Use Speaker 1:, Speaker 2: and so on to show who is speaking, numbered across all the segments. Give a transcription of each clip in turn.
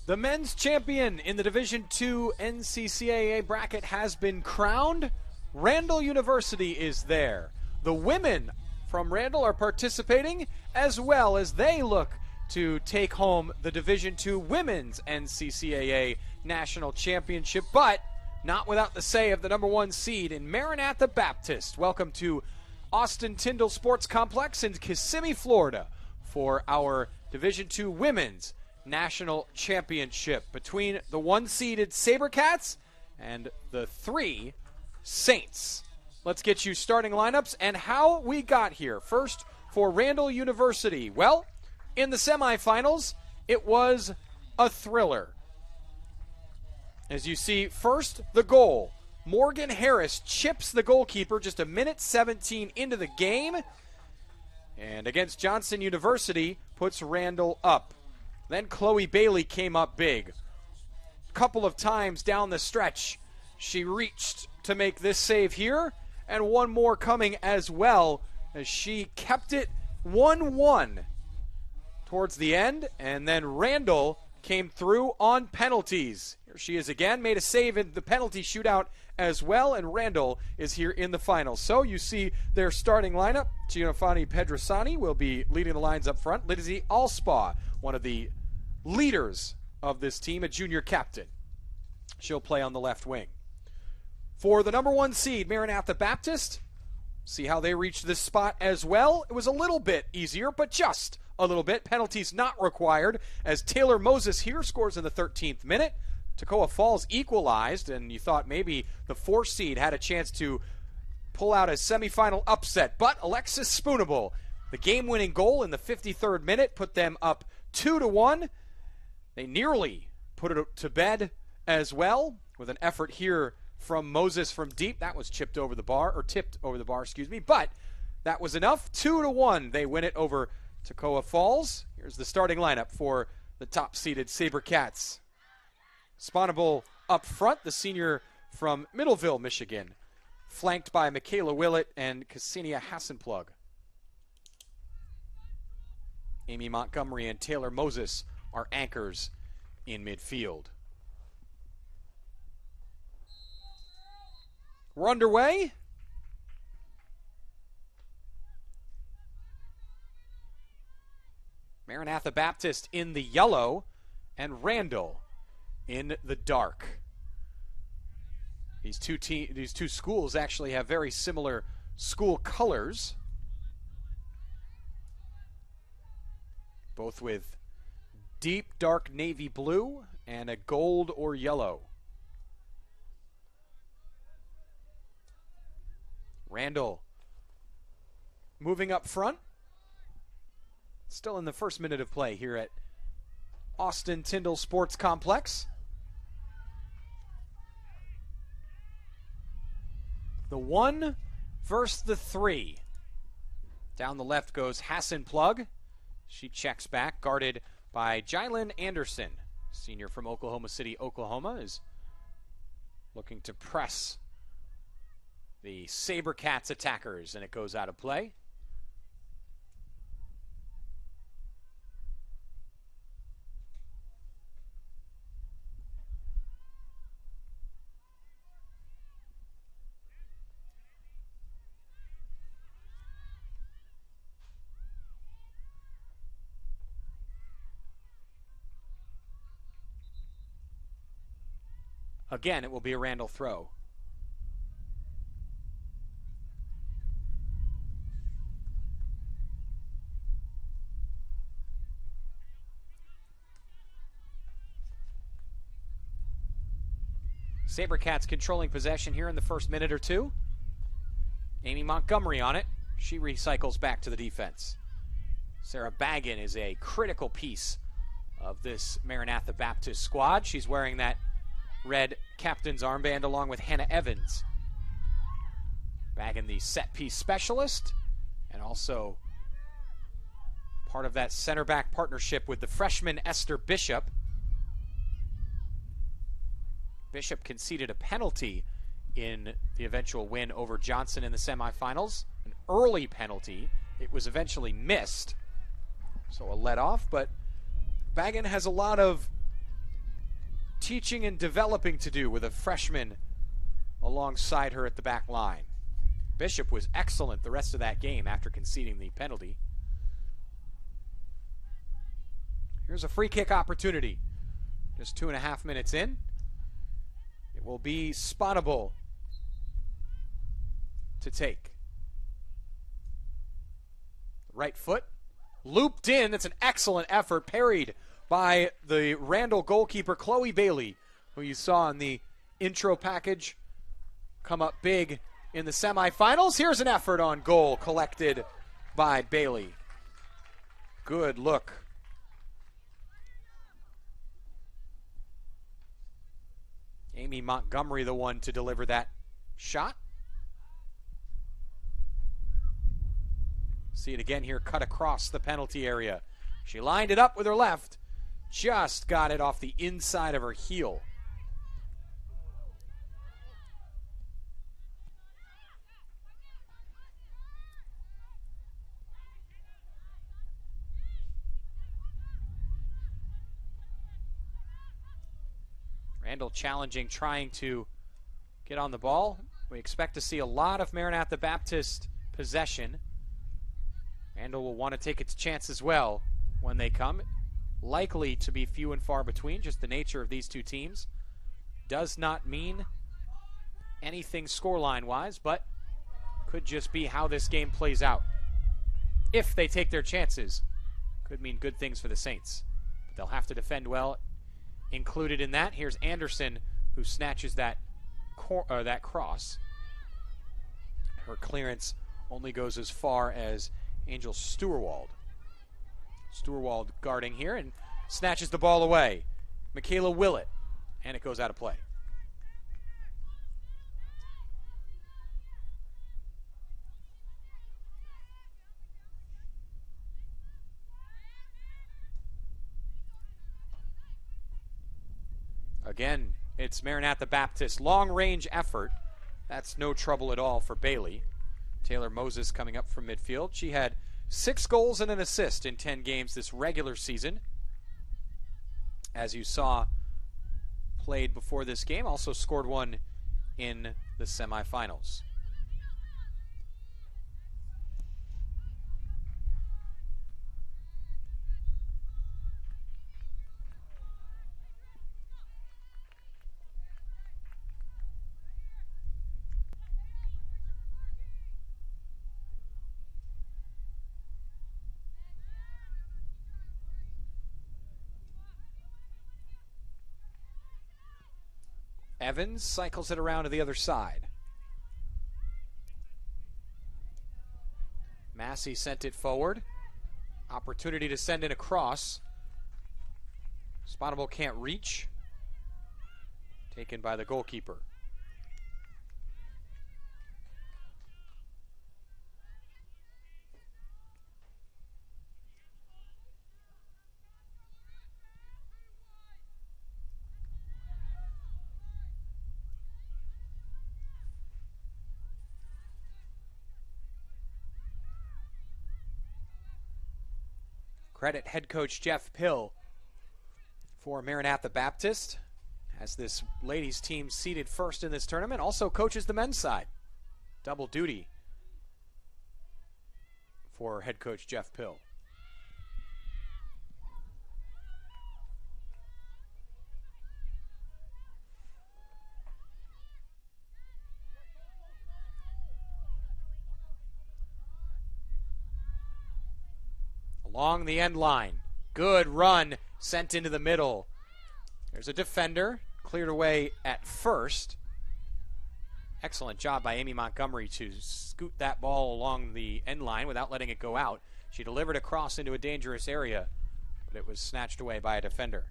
Speaker 1: The men's champion in the Division II NCCAA bracket has been crowned. Randall University is there. The women from Randall are participating as well as they look to take home the Division II Women's NCCAA National Championship, but not without the say of the number one seed in Maranatha Baptist. Welcome to Austin-Tindall Sports Complex in Kissimmee, Florida for our Division II Women's National Championship between the one-seeded SaberCats and the 3 Saints. Let's get you starting lineups and how we got here. First, for Randall University. Well, in the semifinals, it was a thriller. As you see, first, the goal. Morgan Harris chips the goalkeeper just 1:17 into the game, and against Johnson University, puts Randall up. Then Chloe Bailey came up big. A couple of times down the stretch, she reached to make this save here, and one more coming as well as she kept it 1-1 towards the end, and then Randall came through on penalties. Here she is again, made a save in the penalty shootout as well, and Randall is here in the finals. So you see their starting lineup. Giovanni Pedrasani will be leading the lines up front. Lizzie Alspaugh, one of the leaders of this team, a junior captain. She'll play on the left wing. For the number one seed, Maranatha Baptist, see how they reached this spot as well. It was a little bit easier, but just a little bit. Penalties not required as Taylor Moses here scores in the 13th minute. Toccoa Falls equalized, and you thought maybe the 4 seed had a chance to pull out a semifinal upset. But Alexis Spoonable, the game-winning goal in the 53rd minute, put them up 2-1. They nearly put it to bed as well with an effort here from Moses from deep. That was tipped over the bar, but that was enough. 2-1. They win it over Toccoa Falls. Here's the starting lineup for the top-seeded SaberCats. Spoonable up front, the senior from Middleville, Michigan, flanked by Michaela Willett and Ksenia Hassenplug. Amy Montgomery and Taylor Moses are anchors in midfield. We're underway. Maranatha Baptist in the yellow and Randall in the dark. These two schools actually have very similar school colors, both with deep dark navy blue and a gold or yellow. Randall moving up front. Still in the first minute of play here at Austin-Tindall Sports Complex. The 1 versus the 3. Down the left goes Hassenplug. She checks back, guarded by Jylen Anderson. Senior from Oklahoma City, Oklahoma, is looking to press the SaberCats attackers, and it goes out of play. Again, it will be a Randall throw. SaberCats controlling possession here in the first minute or two. Amy Montgomery on it. She recycles back to the defense. Sarah Baggin is a critical piece of this Maranatha Baptist squad. She's wearing that red captain's armband along with Hannah Evans. Baggin, the set-piece specialist, and also part of that center back partnership with the freshman Esther Bishop. Bishop conceded a penalty in the eventual win over Johnson in the semifinals. An early penalty. It was eventually missed, so a let off, but Baggin has a lot of teaching and developing to do with a freshman alongside her at the back line. Bishop was excellent the rest of that game after conceding the penalty. Here's a free kick opportunity. Just 2.5 minutes in. It will be Spottable to take. Right foot. Looped in. That's an excellent effort. Parried by the Randall goalkeeper, Chloe Bailey, who you saw in the intro package come up big in the semifinals. Here's an effort on goal collected by Bailey. Good look. Amy Montgomery, the one to deliver that shot. See it again here, cut across the penalty area. She lined it up with her left. Just got it off the inside of her heel. Randall challenging, trying to get on the ball. We expect to see a lot of Maranatha Baptist possession. Randall will want to take its chance as well when they come. Likely to be few and far between, just the nature of these two teams. Does not mean anything scoreline-wise, but could just be how this game plays out. If they take their chances, could mean good things for the Saints. But they'll have to defend well. Included in that, here's Anderson, who snatches that cross. Her clearance only goes as far as Angel Stewart. Stewart guarding here and snatches the ball away. Michaela Willett, and it goes out of play. Again, it's Maranatha Baptist. Long-range effort. That's no trouble at all for Bailey. Taylor Moses coming up from midfield. She had 6 goals and an assist in 10 games this regular season. As you saw played before this game, also scored one in the semifinals. Evans cycles it around to the other side. Massey sent it forward. Opportunity to send in a cross. Spottable can't reach. Taken by the goalkeeper. Credit head coach Jeff Pill for Maranatha Baptist, as this ladies team seated first in this tournament, also coaches the men's side. Double duty for head coach Jeff Pill. Along the end line. Good run, sent into the middle. There's a defender, cleared away at first. Excellent job by Amy Montgomery to scoot that ball along the end line without letting it go out. She delivered a cross into a dangerous area, but it was snatched away by a defender.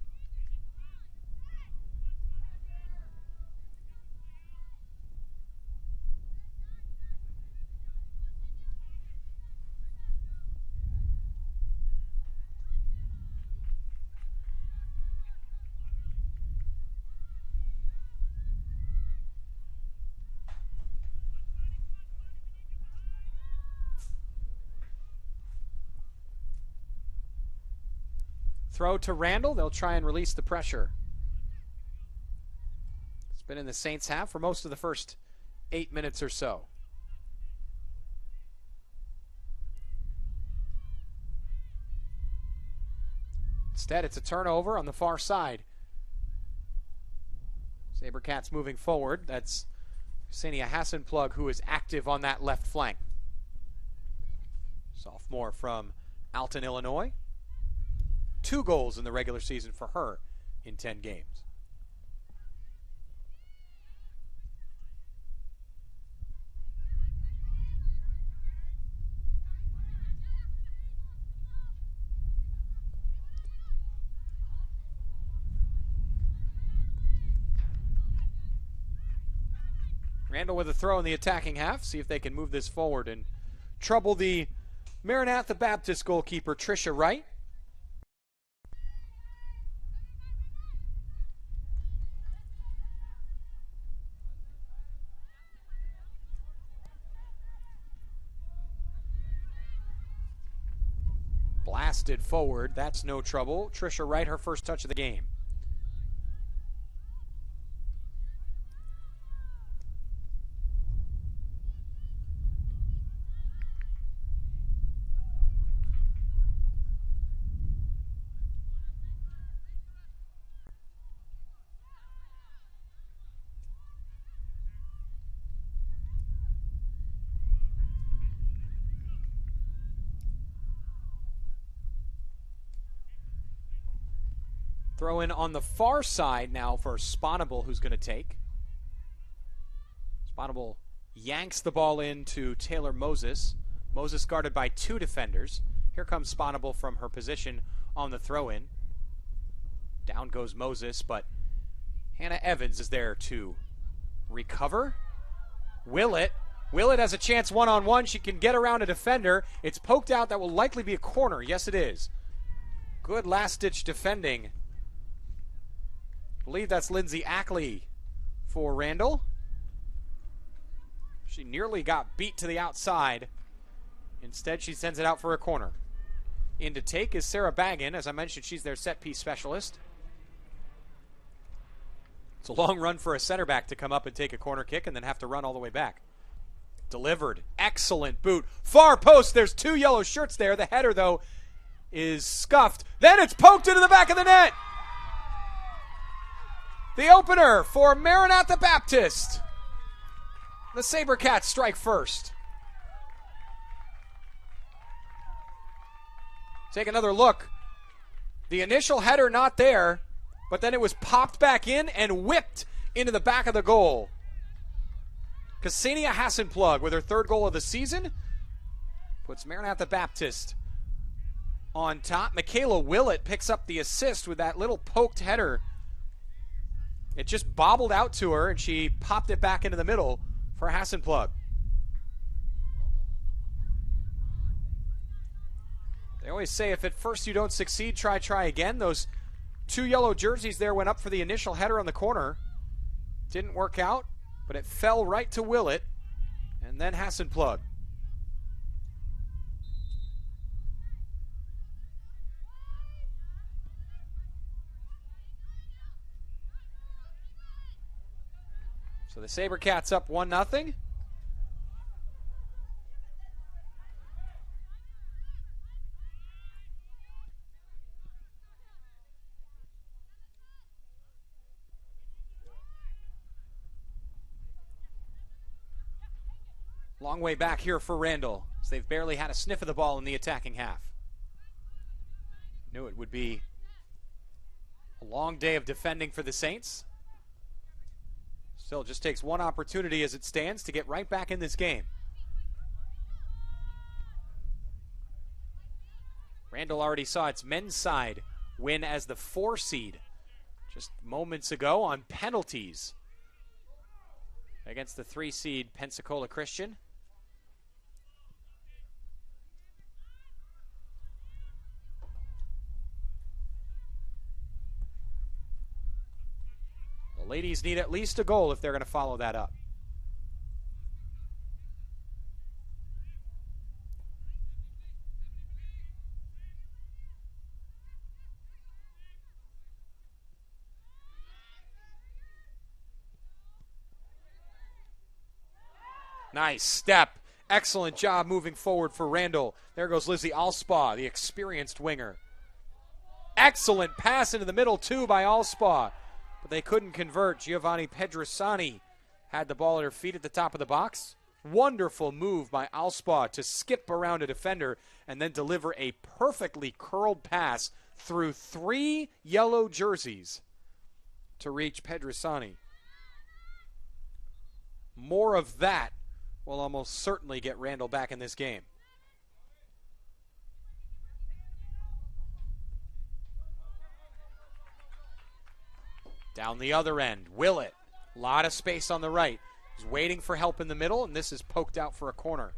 Speaker 1: Throw to Randall. They'll try and release the pressure. been in the Saints half for most of the first 8 minutes or so. Instead, it's a turnover on the far side. SaberCats moving forward. That's Ksenia Hassenplug, who is active on that left flank. Sophomore from Alton, Illinois. 2 goals in the regular season for her in 10 games. Randall with a throw in the attacking half. See if they can move this forward and trouble the Maranatha Baptist goalkeeper, Tricia Wright. Blasted forward. That's no trouble. Tricia Wright, her first touch of the game. Throw in on the far side now for Sponable, who's going to take. Sponable yanks the ball into Taylor Moses. Moses guarded by 2 defenders. Here comes Sponable from her position on the throw-in. Down goes Moses, but Hannah Evans is there to recover. Willett has a chance one-on-one. She can get around a defender. It's poked out. That will likely be a corner. Yes, it is. Good last-ditch defending. I believe that's Lindsay Ackley for Randall. She nearly got beat to the outside. Instead, she sends it out for a corner. In to take is Sarah Baggin. As I mentioned, she's their set-piece specialist. It's a long run for a center back to come up and take a corner kick and then have to run all the way back. Delivered. Excellent boot. Far post. There's 2 yellow shirts there. The header, though, is scuffed. Then it's poked into the back of the net. The opener for Maranatha Baptist. The SaberCats strike first. Take another look. The initial header not there, but then it was popped back in and whipped into the back of the goal. Ksenia Hassenplug with her 3rd goal of the season puts Maranatha Baptist on top. Michaela Willett picks up the assist with that little poked header. It just bobbled out to her, and she popped it back into the middle for Hassenplug. They always say if at first you don't succeed, try again. Those 2 yellow jerseys there went up for the initial header on the corner. Didn't work out, but it fell right to Willett, and then Hassenplug. So the SaberCats up 1-0. Long way back here for Randall, as they've barely had a sniff of the ball in the attacking half. Knew it would be a long day of defending for the Saints. Still just takes one opportunity as it stands to get right back in this game. Randall already saw its men's side win as the 4 seed just moments ago on penalties against the 3 seed Pensacola Christian. The ladies need at least a goal if they're going to follow that up. Nice step. Excellent job moving forward for Randall. There goes Lizzie Alspaugh, the experienced winger. Excellent pass into the middle, too, by Alspaugh. But they couldn't convert. Giovanni Pedrisani had the ball at her feet at the top of the box. Wonderful move by Alspaugh to skip around a defender and then deliver a perfectly curled pass through 3 yellow jerseys to reach Pedrisani. More of that will almost certainly get Randall back in this game. Down the other end, Willett. A lot of space on the right. He's waiting for help in the middle, and this is poked out for a corner.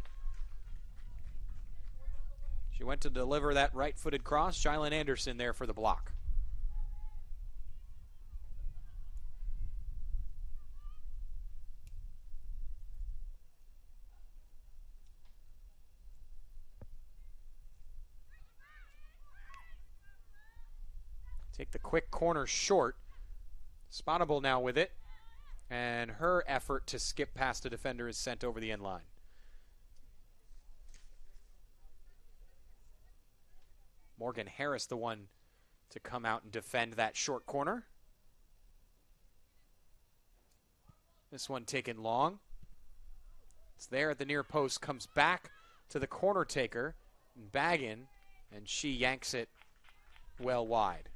Speaker 1: She went to deliver that right-footed cross. Jylen Anderson there for the block. Take the quick corner short. Spottable now with it. And her effort to skip past the defender is sent over the end line. Morgan Harris, the one to come out and defend that short corner. This one taken long. It's there at the near post, comes back to the corner taker, Baggin, and she yanks it well wide.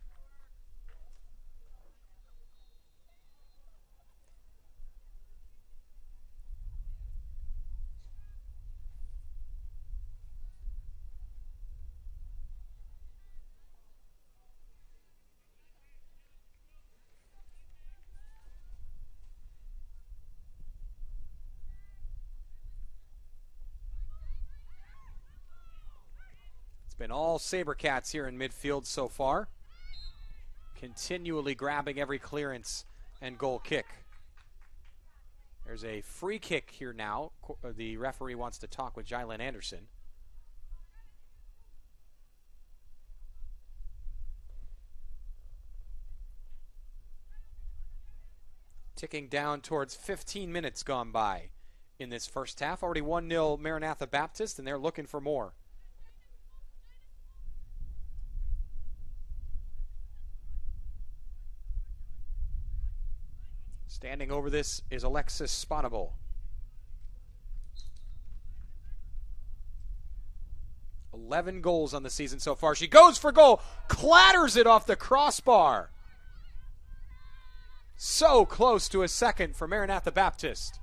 Speaker 1: Been all SaberCats here in midfield so far. Continually grabbing every clearance and goal kick. There's a free kick here now. The referee wants to talk with Jylen Anderson. Ticking down towards 15 minutes gone by in this first half. Already 1-0 Maranatha Baptist, and they're looking for more. Standing over this is Alexis Spottable. 11 goals on the season so far. She goes for goal, clatters it off the crossbar. So close to a second for Maranatha Baptist.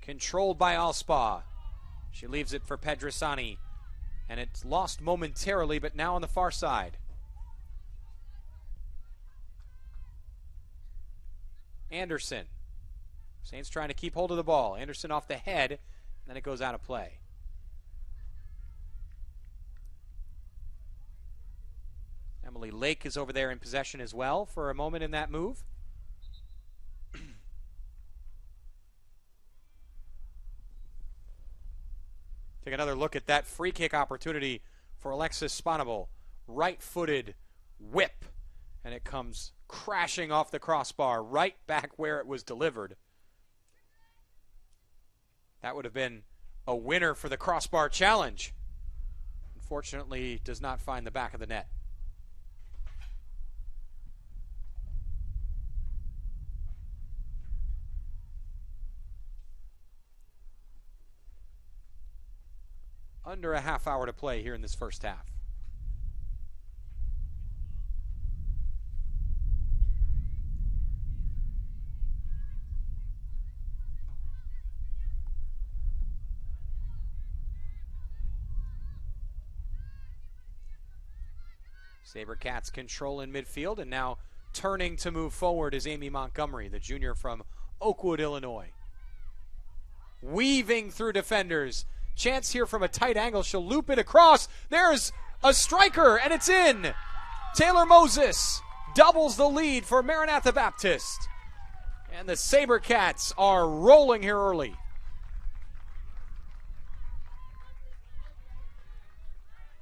Speaker 1: Controlled by Alspaugh. She leaves it for Pedrisani. And it's lost momentarily, but now on the far side. Anderson. Saints trying to keep hold of the ball. Anderson off the head, and then it goes out of play. Emily Lake is over there in possession as well for a moment in that move. Take another look at that free kick opportunity for Alexis Spottable. Right-footed whip, and it comes crashing off the crossbar right back where it was delivered. That would have been a winner for the crossbar challenge. Unfortunately, does not find the back of the net. Under a half hour to play here in this first half. SaberCats control in midfield, and now turning to move forward is Amy Montgomery, the junior from Oakwood, Illinois. Weaving through defenders. Chance here from a tight angle. She'll loop it across. There's a striker, and it's in. Taylor Moses doubles the lead for Maranatha Baptist. And the SaberCats are rolling here early.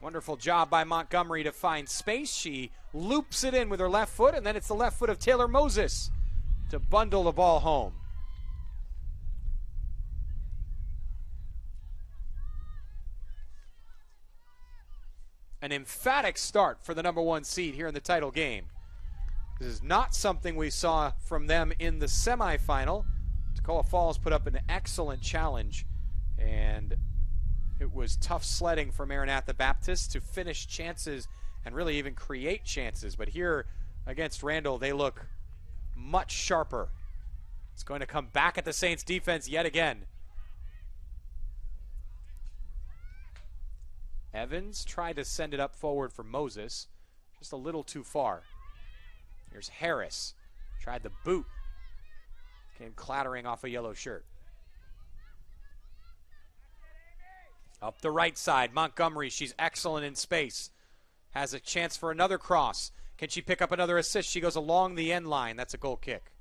Speaker 1: Wonderful job by Montgomery to find space. She loops it in with her left foot, and then it's the left foot of Taylor Moses. to bundle the ball home. An emphatic start for the number 1 seed here in the title game. This is not something we saw from them in the semifinal. Toccoa Falls put up an excellent challenge, and it was tough sledding for Maranatha Baptist to finish chances and really even create chances. But here against Randall, they look much sharper. It's going to come back at the Saints defense yet again. Evans tried to send it up forward for Moses, just a little too far. Here's Harris, tried the boot, came clattering off a yellow shirt. Up the right side, Montgomery, she's excellent in space. Has a chance for another cross. Can she pick up another assist? She goes along the end line. That's a goal kick.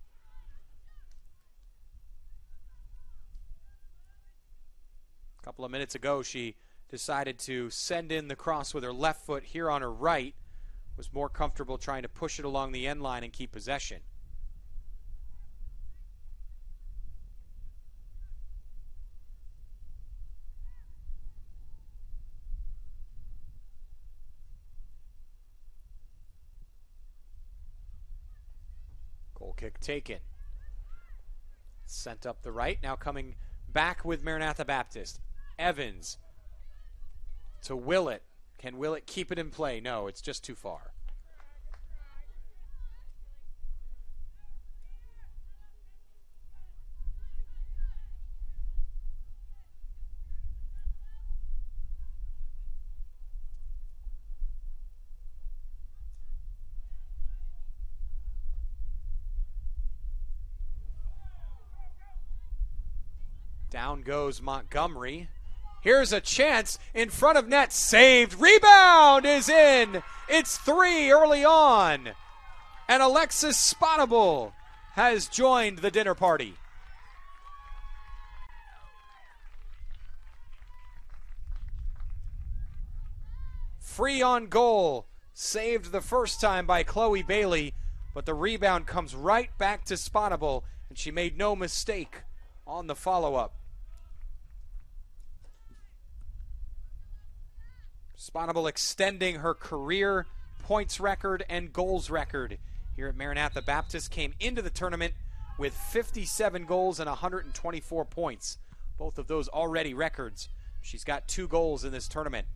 Speaker 1: A couple of minutes ago, she decided to send in the cross with her left foot. Here on her right, was more comfortable trying to push it along the end line and keep possession. Goal kick taken. Sent up the right. Now coming back with Maranatha Baptist. Evans to Willett. Can Willett keep it in play? No, it's just too far. Down goes Montgomery. Here's a chance in front of net. Saved. Rebound is in. It's 3 early on. And Alexis Spottable has joined the dinner party. Free on goal. Saved the first time by Chloe Bailey. But the rebound comes right back to Spottable. And she made no mistake on the follow-up. Spottable extending her career points record and goals record here at Maranatha Baptist. Came into the tournament with 57 goals and 124 points. Both of those already records. She's got 2 goals in this tournament.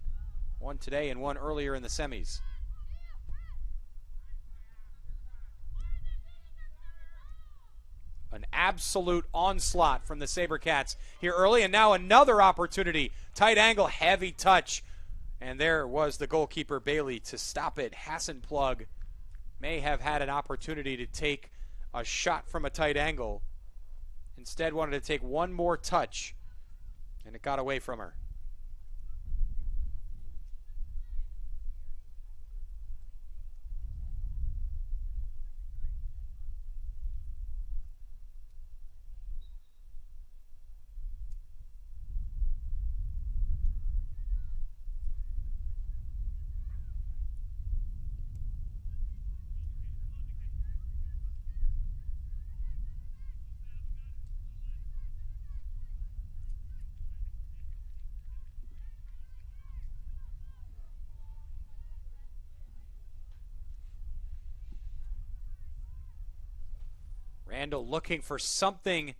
Speaker 1: One today and one earlier in the semis. An absolute onslaught from the SaberCats here early, and now another opportunity. Tight angle, heavy touch. And there was the goalkeeper, Bailey, to stop it. Hassenplug may have had an opportunity to take a shot from a tight angle. Instead wanted to take one more touch, and it got away from her. Randall looking for something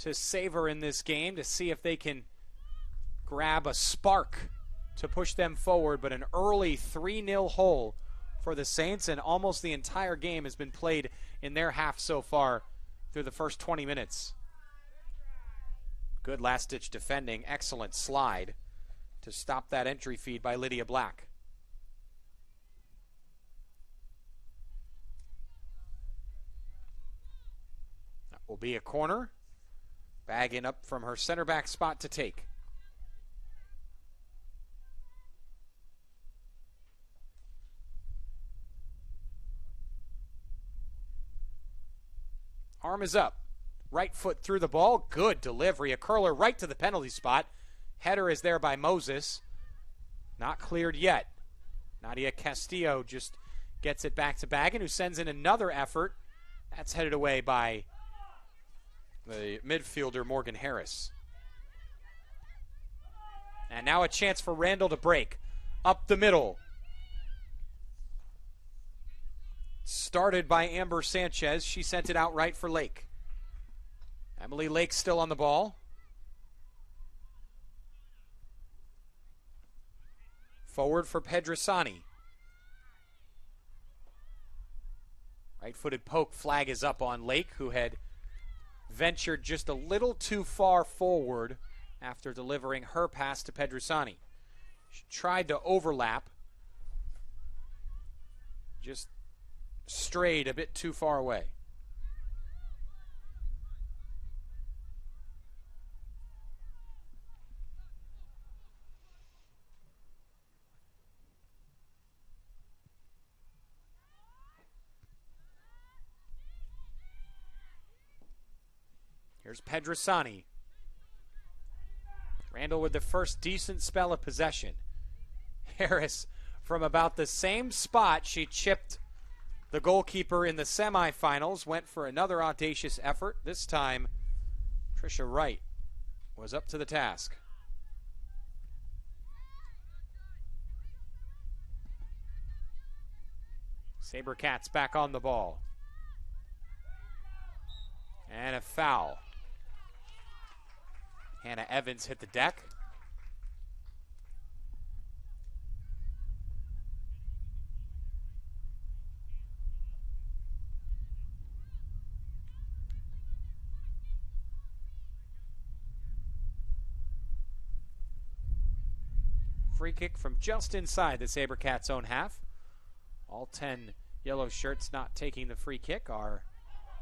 Speaker 1: to savor in this game to see if they can grab a spark to push them forward, but an early 3-0 hole for the Saints, and almost the entire game has been played in their half so far through the first 20 minutes. Good last-ditch defending, excellent slide to stop that entry feed by Lydia Black. Will be a corner. Bagging up from her center back spot to take. Arm is up. Right foot through the ball. Good delivery. A curler right to the penalty spot. Header is there by Moses. Not cleared yet. Nadia Castillo just gets it back to Baggin, who sends in another effort That's headed away by the midfielder, Morgan Harris. And now a chance for Randall to break. Up the middle. Started by Amber Sanchez. She sent it out right for Lake. Emily Lake still on the ball. Forward for Pedrisani. Right-footed poke, flag is up on Lake, who had ventured just a little too far forward after delivering her pass to Pedrisani. She tried to overlap, just strayed a bit too far away. Here's Pedrisani. Randall with the first decent spell of possession. Harris from about the same spot she chipped the goalkeeper in the semifinals, went for another audacious effort. This time, Trisha Wright was up to the task. SaberCats back on the ball. And a foul. Hannah Evans hit the deck. Free kick from just inside the SaberCats' own half. All 10 yellow shirts not taking the free kick are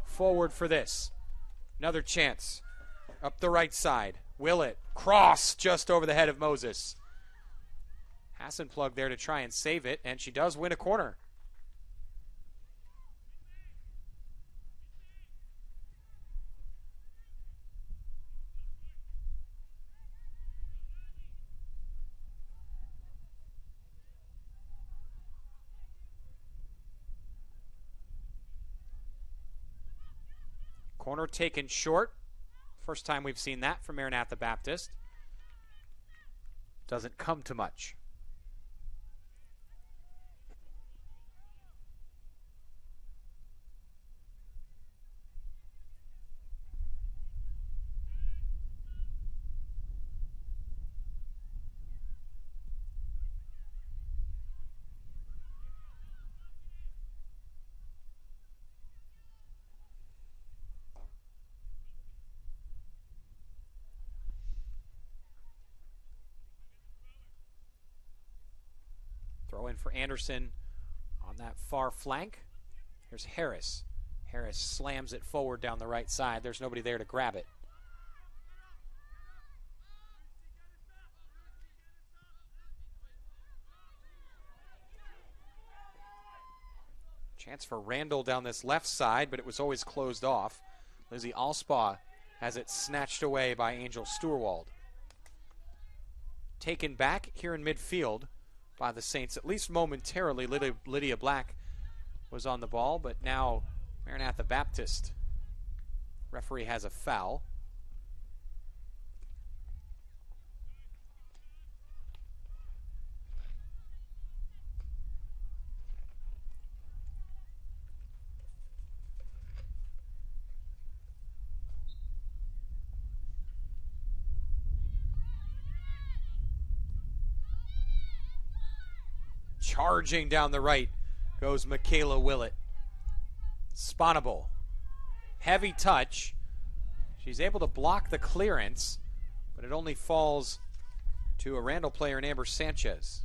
Speaker 1: forward for this. Another chance. Up the right side. Willett. Cross just over the head of Moses. Hassenplug there to try and save it, and she does win a corner. Corner taken short. First time we've seen that from Maranatha Baptist. Doesn't come to much. Throw in for Anderson on that far flank. Here's Harris. Harris slams it forward down the right side. There's nobody there to grab it. Chance for Randall down this left side, but it was always closed off. Lizzie Alspaugh has it snatched away by Angel Stewart. Taken back here in midfield by the Saints, at least momentarily. Lydia Black was on the ball, but now Maranatha Baptist. Referee has a foul. Charging down the right goes Michaela Willett. Sponable. Heavy touch. She's able to block the clearance, but it only falls to a Randall player in Amber Sanchez.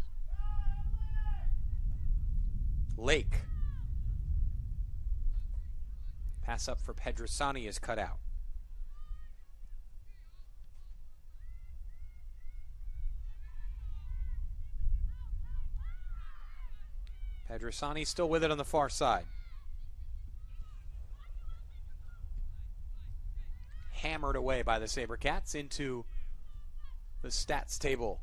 Speaker 1: Lake. Pass up for Pedrisani is cut out. Pedrisani still with it on the far side. Hammered away by the SaberCats into the stats table.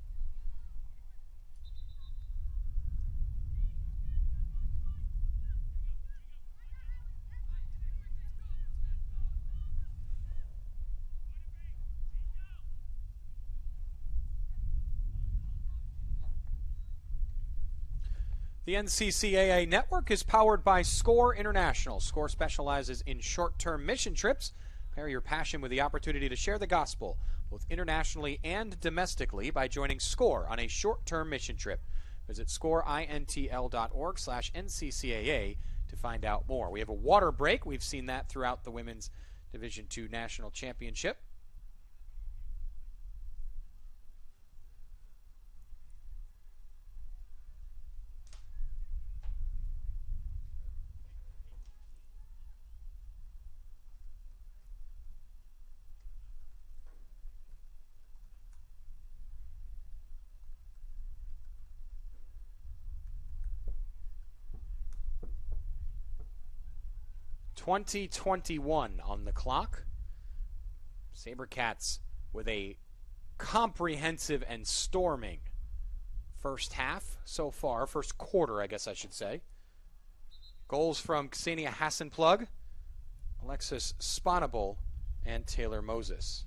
Speaker 1: The NCCAA network is powered by SCORE International. SCORE specializes in short-term mission trips. Pair your passion with the opportunity to share the gospel, both internationally and domestically, by joining SCORE on a short-term mission trip. Visit scoreintl.org/NCCAA to find out more. We have a water break. We've seen that throughout the Women's Division II National Championship. .2021 on the clock. SaberCats with a comprehensive and storming first half so far. First quarter, I guess I should say. Goals from Ksenia Hassenplug, Alexis Sponable, and Taylor Moses.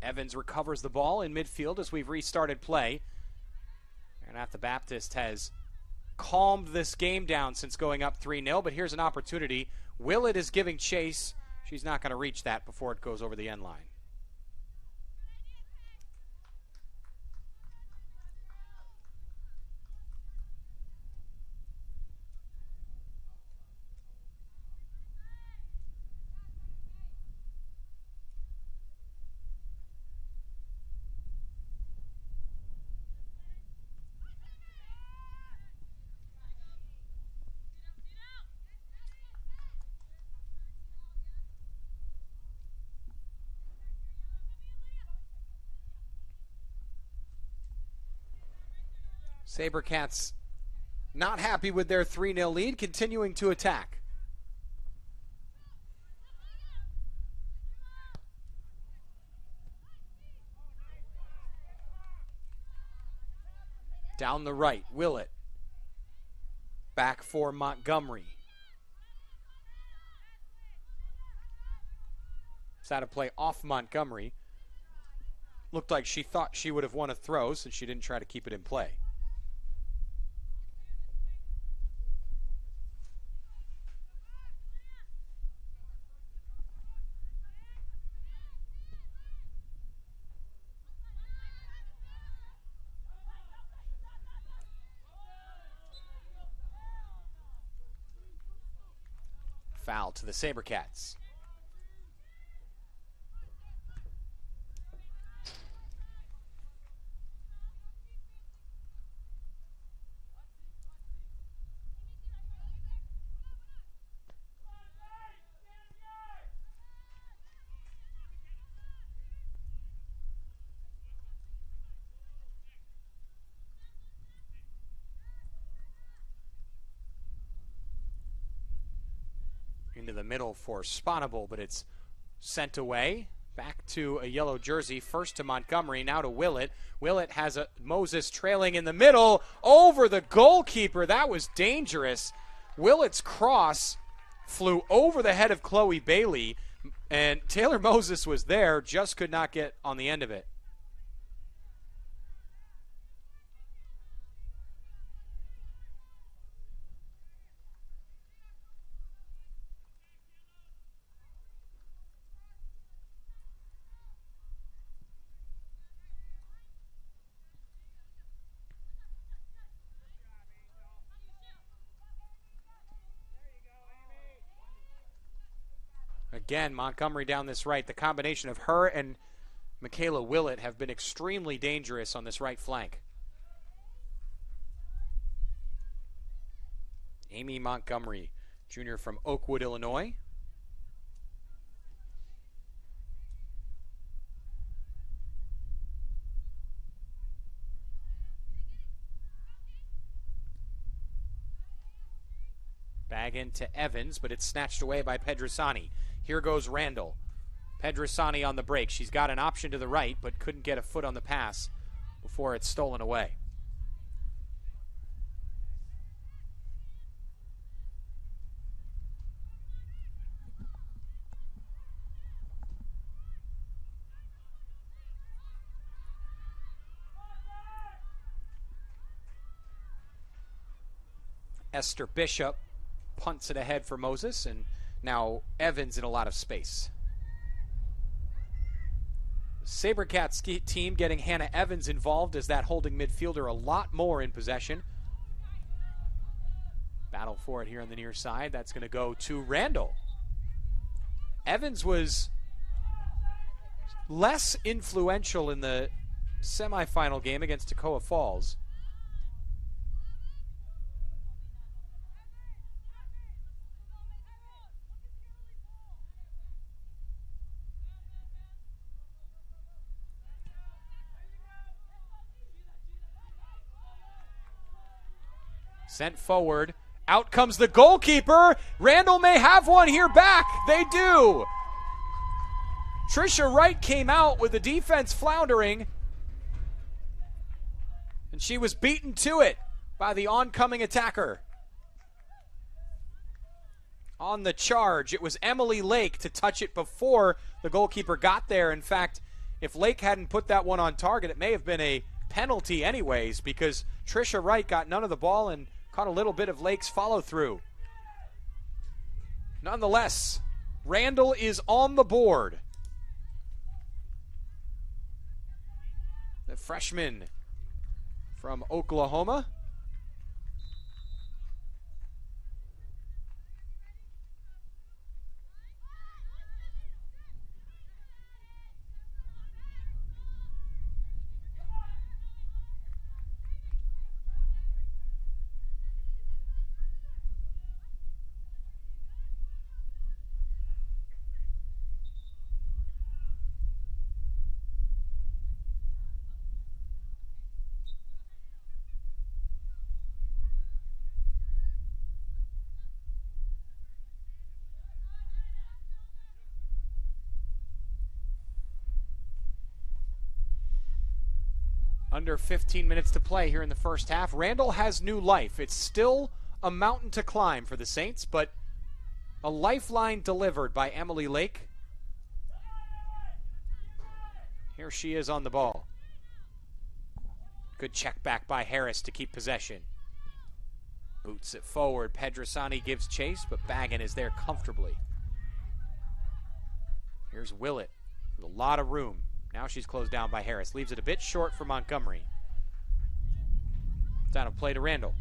Speaker 1: Evans recovers the ball in midfield as we've restarted play. Maranatha Baptist has calmed this game down since going up 3-0, but here's an opportunity. Willett is giving chase. She's not going to reach that before it goes over the end line. SaberCats not happy with their 3-0 lead, continuing to attack. Down the right, Willett. Back for Montgomery. It's out of play off Montgomery. Looked like she thought she would have won a throw since she didn't try to keep it in play. Foul to the SaberCats. Into the middle for Sponable, but it's sent away. Back to a yellow jersey, first to Montgomery, now to Willett. Willett has a Moses trailing in the middle, over the goalkeeper. That was dangerous. Willett's cross flew over the head of Chloe Bailey, and Taylor Moses was there, just could not get on the end of it. Again, Montgomery down this right. The combination of her and Michaela Willett have been extremely dangerous on this right flank. Amy Montgomery, junior from Oakwood, Illinois. Bag into Evans, but it's snatched away by Pedrisani. Here goes Randall. Pedrisani on the break. She's got an option to the right, but couldn't get a foot on the pass before it's stolen away. Esther Bishop punts it ahead for Moses, and now Evans in a lot of space. Sabercats team getting Hannah Evans involved as that holding midfielder a lot more in possession. Battle for it here on the near side. That's going to go to Randall. Evans was less influential in the semifinal game against Toccoa Falls. Sent forward. Out comes the goalkeeper. Randall may have one here back. They do. Trisha Wright came out with the defense floundering, and she was beaten to it by the oncoming attacker. On the charge, it was Emily Lake to touch it before the goalkeeper got there. In fact, if Lake hadn't put that one on target, it may have been a penalty anyways, because Trisha Wright got none of the ball and caught a little bit of Lake's follow-through. Nonetheless, Randall is on the board. The freshman from Oklahoma. Under 15 minutes to play here in the first half. Randall has new life. It's still a mountain to climb for the Saints, but a lifeline delivered by Emily Lake. Here she is on the ball. Good check back by Harris to keep possession. Boots it forward. Pedrisani gives chase, but Baggin is there comfortably. Here's Willett with a lot of room. Now she's closed down by Harris. Leaves it a bit short for Montgomery. Down a play to Randall.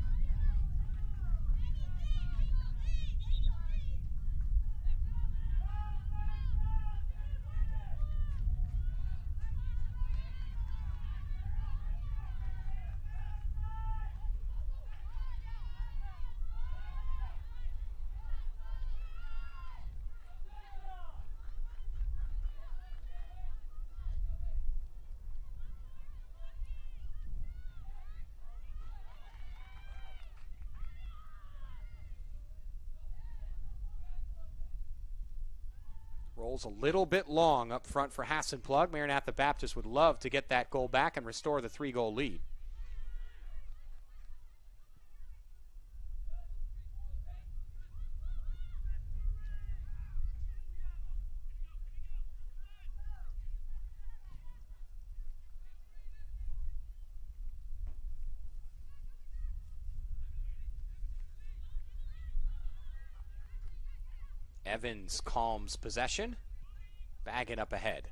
Speaker 1: Rolls a little bit long up front for Hassenplug. Maranatha Baptist would love to get that goal back and restore the 3-goal lead. Evans calms possession. Baggin up ahead.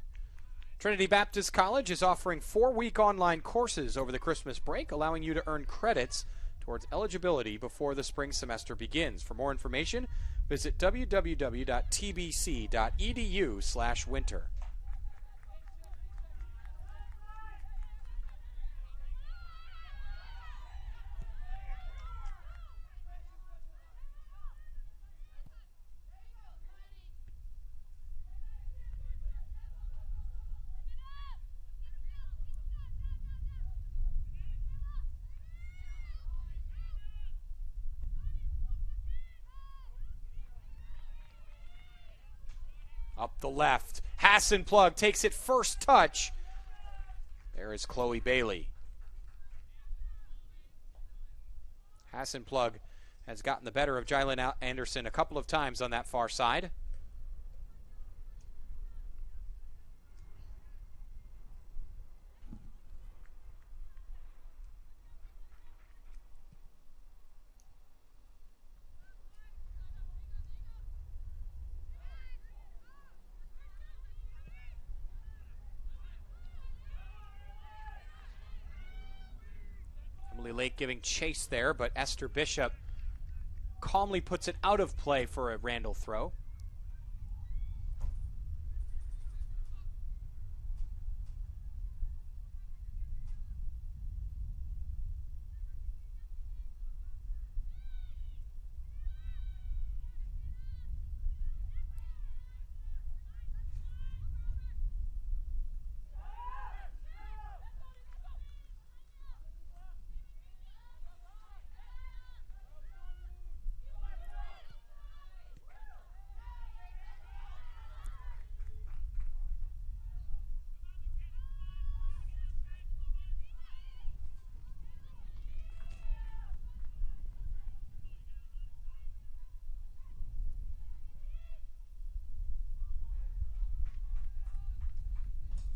Speaker 1: Trinity Baptist College is offering 4-week online courses over the Christmas break, allowing you to earn credits towards eligibility before the spring semester begins. For more information, visit www.tbc.edu/winter. Up the left. Hassenplug takes it first touch. There is Chloe Bailey. Hassenplug has gotten the better of Jylen Anderson a couple of times on that far side. Lake giving chase there, but Esther Bishop calmly puts it out of play for a Randall throw.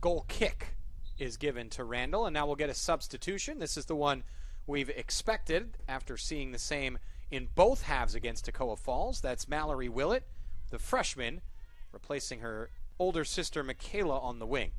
Speaker 1: Goal kick is given to Randall, and now we'll get a substitution. This is the one we've expected after seeing the same in both halves against Toccoa Falls. That's Mallory Willett, the freshman, replacing her older sister Michaela on the wing.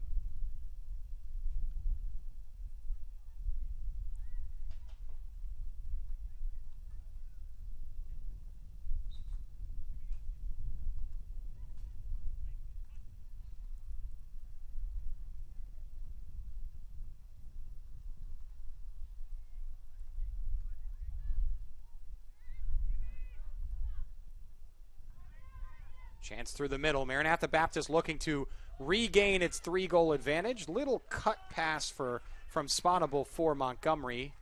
Speaker 1: Chance through the middle. Maranatha Baptist looking to regain its 3-goal advantage. Little cut pass from Sponable for Montgomery.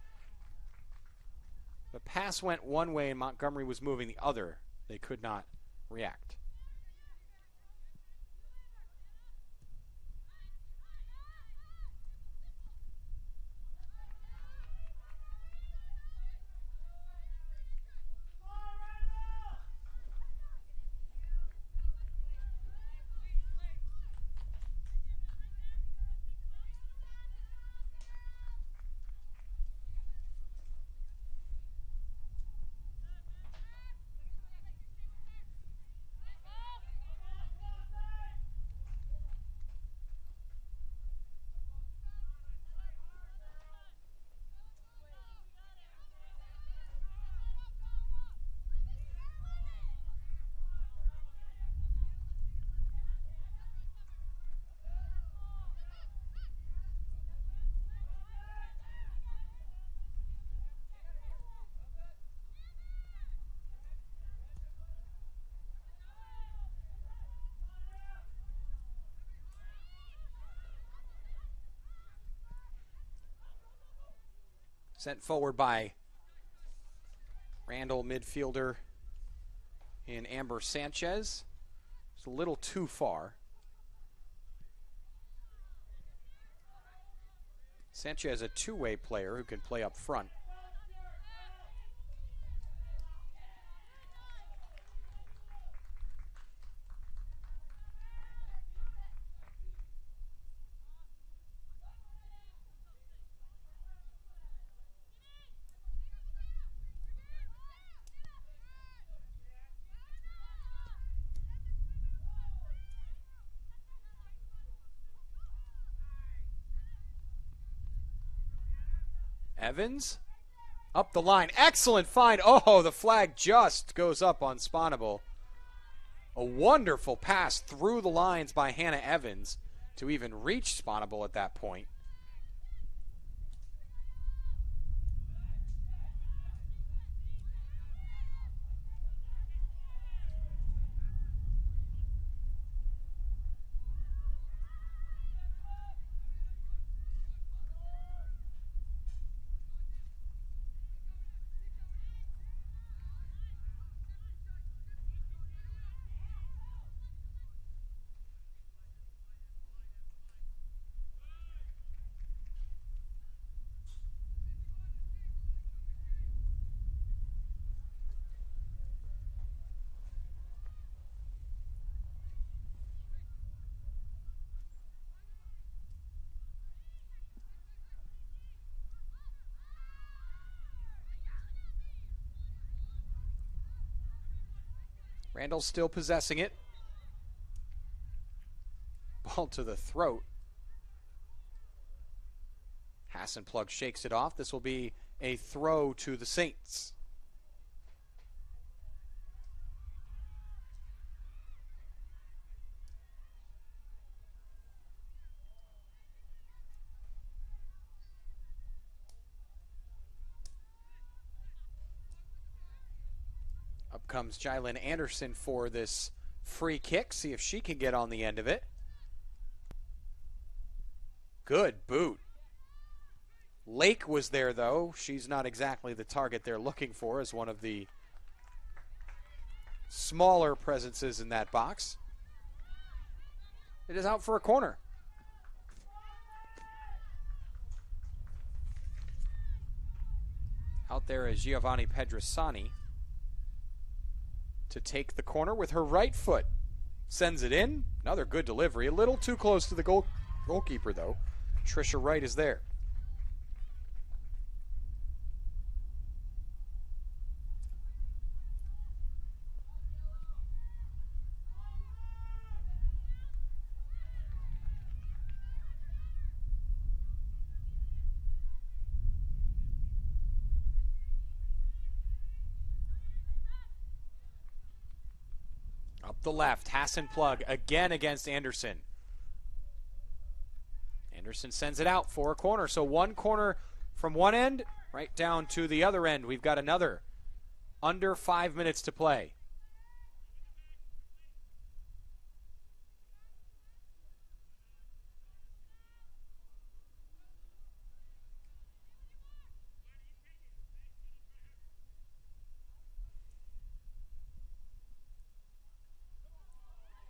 Speaker 1: The pass went one way and Montgomery was moving the other. They could not react. Sent forward by Randall midfielder in Amber Sanchez. It's a little too far. Sanchez, a two-way player who can play up front. Evans Up the line. Excellent find. Oh, the flag just goes up on Spawnable. A wonderful pass through the lines by Hannah Evans to even reach Spawnable at that point. Randall still possessing it. Ball to the throat. Hassenplug shakes it off. This will be a throw to the Saints. Up comes Jylen Anderson for this free kick. See if she can get on the end of it. Good boot. Lake was there, though. She's not exactly the target they're looking for as one of the smaller presences in that box. It is out for a corner. Out there is Giovanni Pedrosani to take the corner with her right foot. Sends it in. Another good delivery. A little too close to the goalkeeper, though. Trisha Wright is there. Up the left, Hassenplug again against Anderson. Anderson sends it out for a corner. So one corner from one end, right down to the other end. We've got another. Under 5 minutes to play.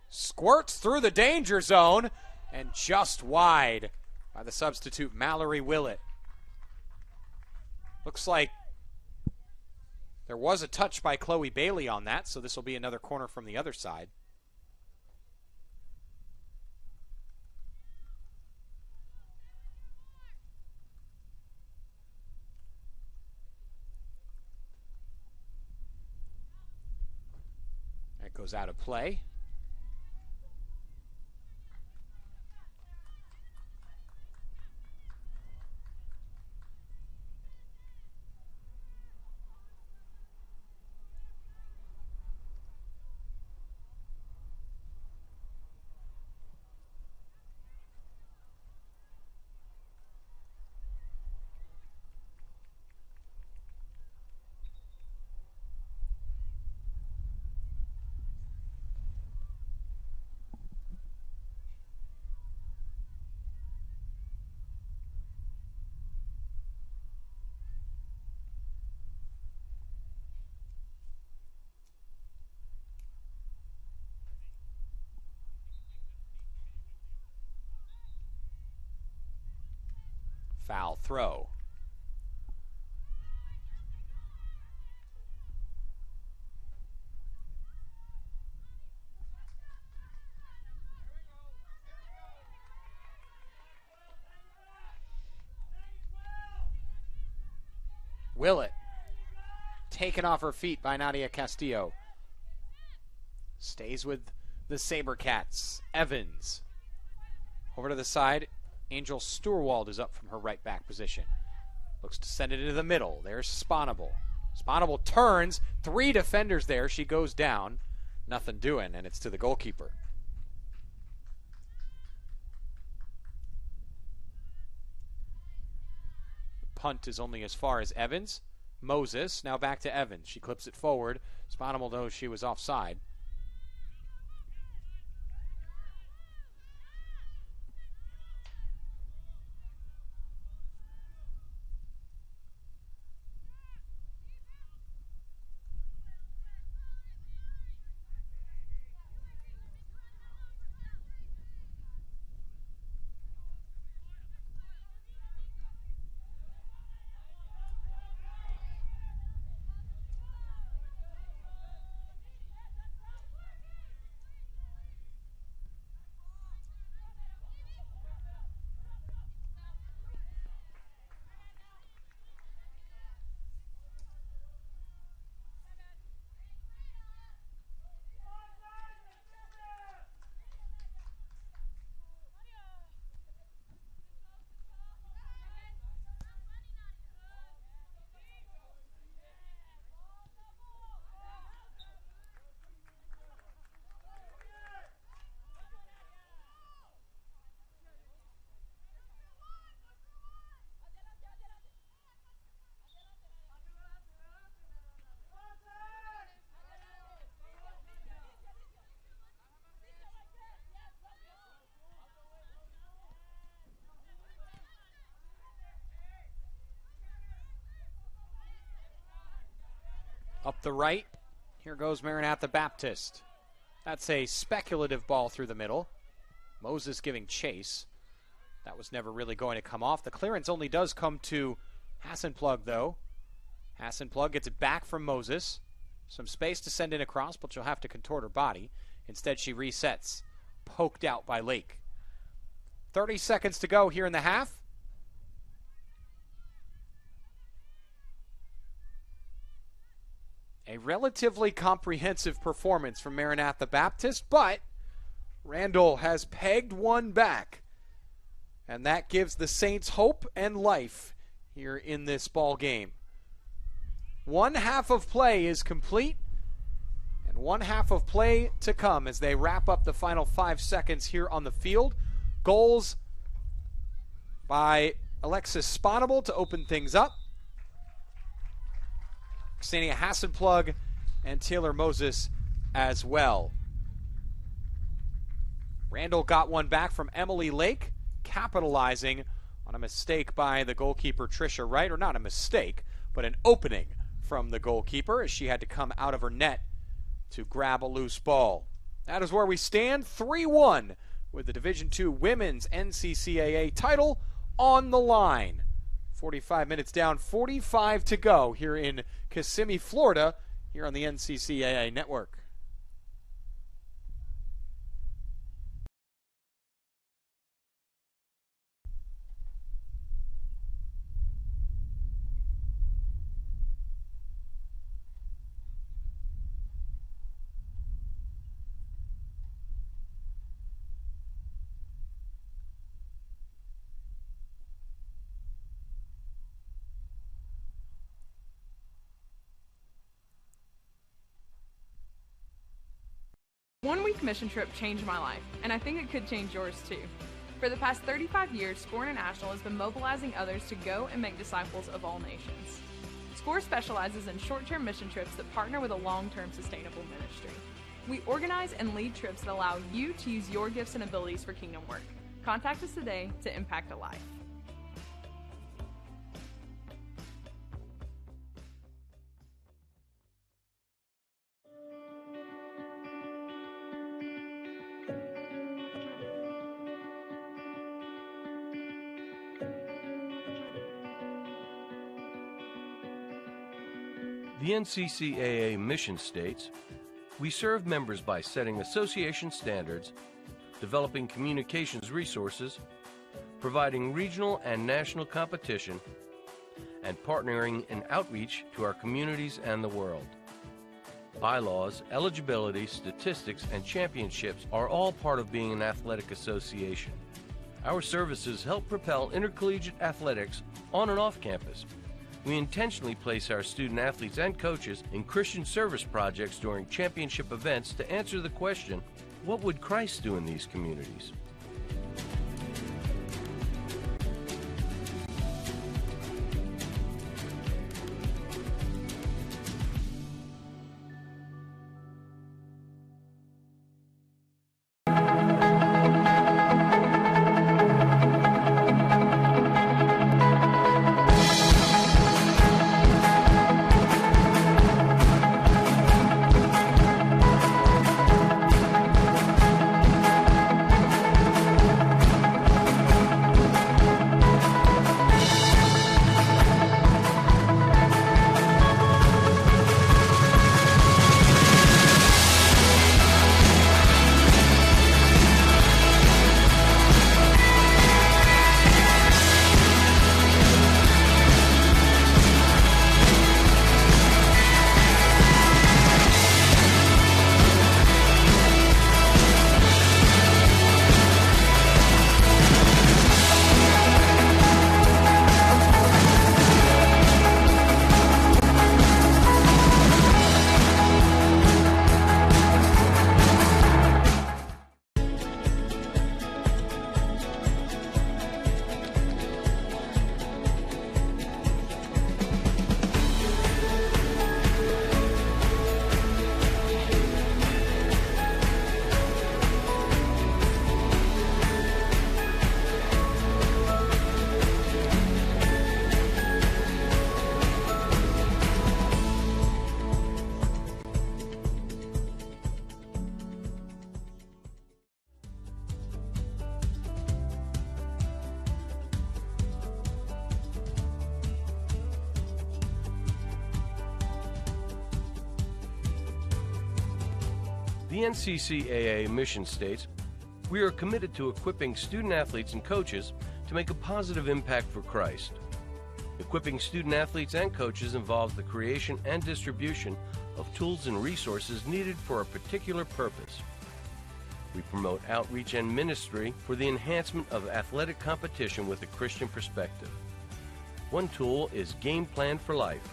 Speaker 1: Squirts through the danger zone and just wide by the substitute Mallory Willett. Looks like there was a touch by Chloe Bailey on that, so this will be another corner from the other side. That goes out of play. Foul throw. Willett taken off her feet by Nadia Castillo. Stays with the Sabercats. Evans over to the side. Angel Sturwald is up from her right back position. Looks to send it into the middle. There's Sponable. Sponable turns. 3 defenders there. She goes down. Nothing doing, and it's to the goalkeeper. The punt is only as far as Evans. Moses, now back to Evans. She clips it forward. Sponable knows she was offside. Up the right, here goes Maranatha Baptist. That's a speculative ball through the middle. Moses giving chase. That was never really going to come off. The clearance only does come to Hassenplug, though. Hassenplug gets it back from Moses. Some space to send in across, but she'll have to contort her body. Instead, she resets. Poked out by Lake. 30 seconds to go here in the half. A relatively comprehensive performance from Maranatha Baptist, but Randall has pegged one back. And that gives the Saints hope and life here in this ball game. One half of play is complete, and one half of play to come as they wrap up the final 5 seconds here on the field. Goals by Alexis Sponable to open things up. Ksenia Hassenplug and Taylor Moses as well. Randall got one back from Emily Lake, capitalizing on a mistake by the goalkeeper Trisha Wright, or not a mistake, but an opening from the goalkeeper as she had to come out of her net to grab a loose ball. That is where we stand, 3-1, with the Division II Women's NCCAA title on the line. 45 minutes down, 45 to go here in Kissimmee, Florida, here on the NCCAA network.
Speaker 2: One-week mission trip changed my life, and I think it could change yours too. For the past 35 years, SCORE International has been mobilizing others to go and make disciples of all nations. SCORE specializes in short-term mission trips that partner with a long-term sustainable ministry. We organize and lead trips that allow you to use your gifts and abilities for kingdom work. Contact us today to impact a life.
Speaker 3: The NCCAA mission states, we serve members by setting association standards, developing communications resources, providing regional and national competition, and partnering in outreach to our communities and the world. Bylaws, eligibility, statistics, and championships are all part of being an athletic association. Our services help propel intercollegiate athletics on and off campus. We intentionally place our student athletes and coaches in Christian service projects during championship events to answer the question, what would Christ do in these communities? The NCCAA mission states, we are committed to equipping student athletes and coaches to make a positive impact for Christ. Equipping student athletes and coaches involves the creation and distribution of tools and resources needed for a particular purpose. We promote outreach and ministry for the enhancement of athletic competition with a Christian perspective. One tool is Game Plan for Life,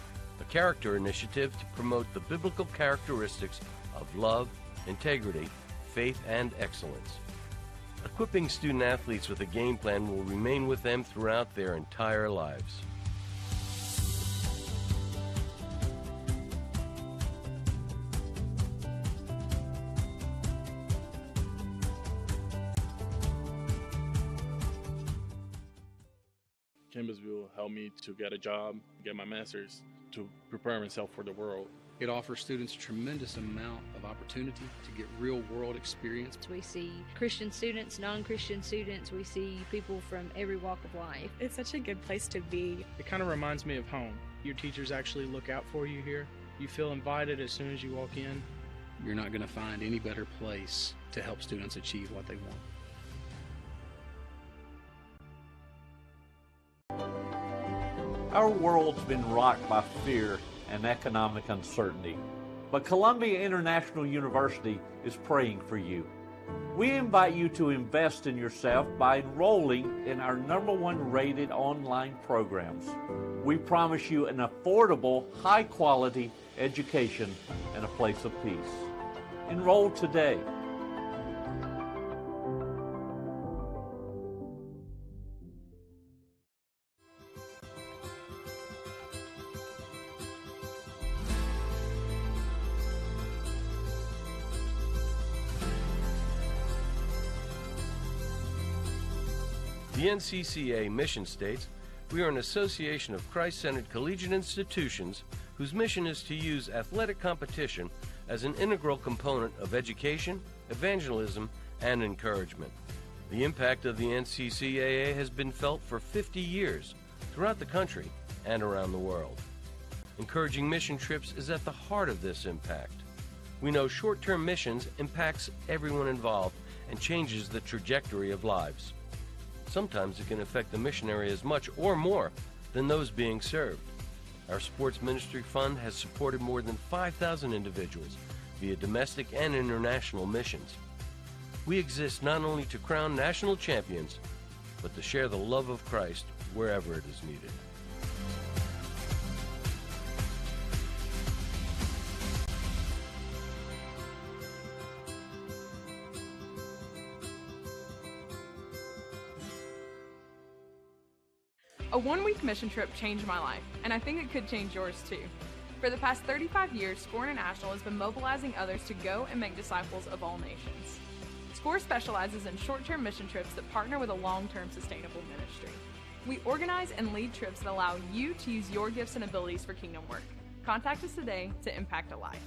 Speaker 3: a character initiative to promote the biblical characteristics of love, integrity, faith, and excellence. Equipping student athletes with a game plan will remain with them throughout their entire lives.
Speaker 4: Campbellsville helped me to get a job, get my master's, to prepare myself for the world.
Speaker 5: It offers students a tremendous amount of opportunity to get real-world experience.
Speaker 6: We see Christian students, non-Christian students. We see people from every walk of life.
Speaker 7: It's such a good place to be.
Speaker 8: It kind of reminds me of home. Your teachers actually look out for you here. You feel invited as soon as you walk in.
Speaker 5: You're not going to find any better place to help students achieve what they want.
Speaker 9: Our world's been rocked by fear and economic uncertainty, but Columbia International University is praying for you. We invite you to invest in yourself by enrolling in our #1 rated online programs. We promise you an affordable, high-quality education and a place of peace. Enroll today.
Speaker 3: The NCCA mission states, we are an association of Christ-centered collegiate institutions whose mission is to use athletic competition as an integral component of education, evangelism, and encouragement. The impact of the NCCAA has been felt for 50 years throughout the country and around the world. Encouraging mission trips is at the heart of this impact. We know short-term missions impacts everyone involved and changes the trajectory of lives. Sometimes it can affect the missionary as much or more than those being served. Our Sports Ministry Fund has supported more than 5,000 individuals via domestic and international missions. We exist not only to crown national champions, but to share the love of Christ wherever it is needed.
Speaker 2: A one-week mission trip changed my life, and I think it could change yours too. For the past 35 years, SCORE International has been mobilizing others to go and make disciples of all nations. SCORE specializes in short-term mission trips that partner with a long-term sustainable ministry. We organize and lead trips that allow you to use your gifts and abilities for kingdom work. Contact us today to impact a life.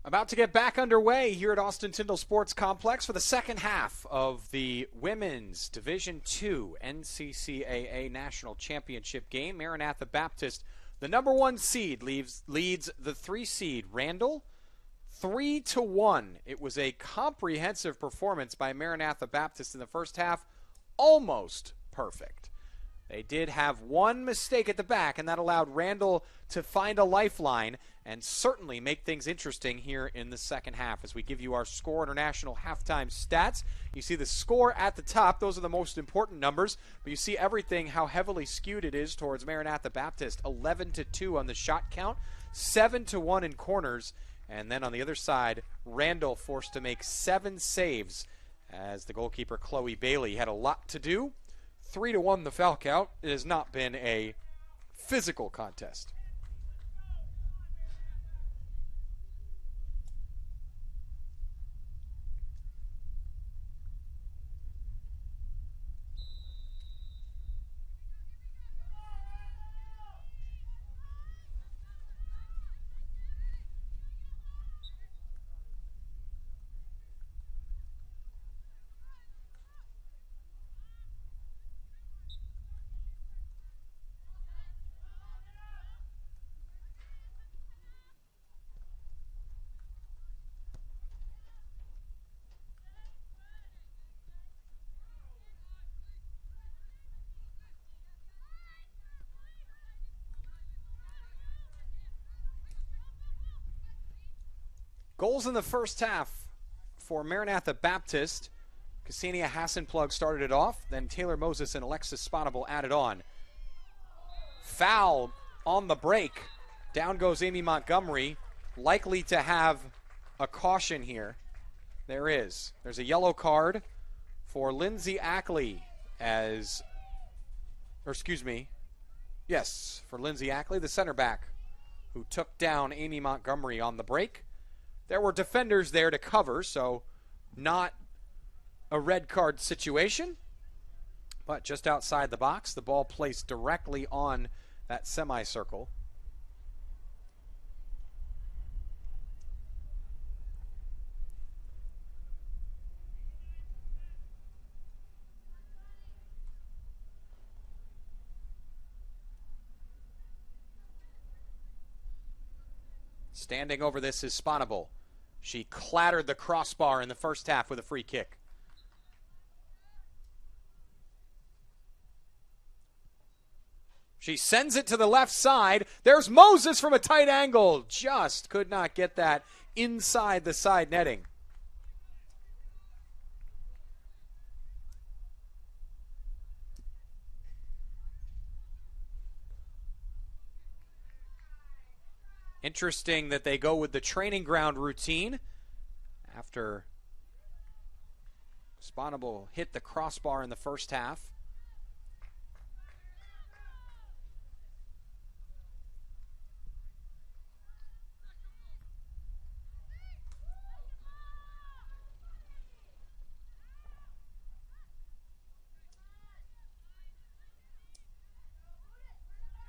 Speaker 1: About to get back underway here at Austin-Tindall Sports Complex for the second half of the Women's Division II NCCAA National Championship game. Maranatha Baptist, the number 1 seed, leads the 3 seed Randall 3-1. It was a comprehensive performance by Maranatha Baptist in the first half, almost perfect. They did have one mistake at the back, and that allowed Randall to find a lifeline and certainly make things interesting here in the second half as we give you our SCORE International halftime stats. You see the score at the top. Those are the most important numbers, but you see everything, how heavily skewed it is towards Maranatha Baptist. 11-2 on the shot count, 7-1 in corners, and then on the other side, Randall forced to make 7 saves as the goalkeeper Chloe Bailey had a lot to do. 3-1 the foul count. It has not been a physical contest. Goals in the first half for Maranatha Baptist. Ksenia Hassenplug started it off, then Taylor Moses and Alexis Spotable added on. Foul on the break. Down goes Amy Montgomery, likely to have a caution here. There is. There's a yellow card for Lindsay Ackley for Lindsay Ackley, the center back, who took down Amy Montgomery on the break. There were defenders there to cover, so not a red card situation. But just outside the box, the ball placed directly on that semicircle. Standing over this is Sponable. She clattered the crossbar in the first half with a free kick. She sends it to the left side. There's Moses from a tight angle. Just could not get that inside the side netting. Interesting that they go with the training ground routine after Sponable hit the crossbar in the first half.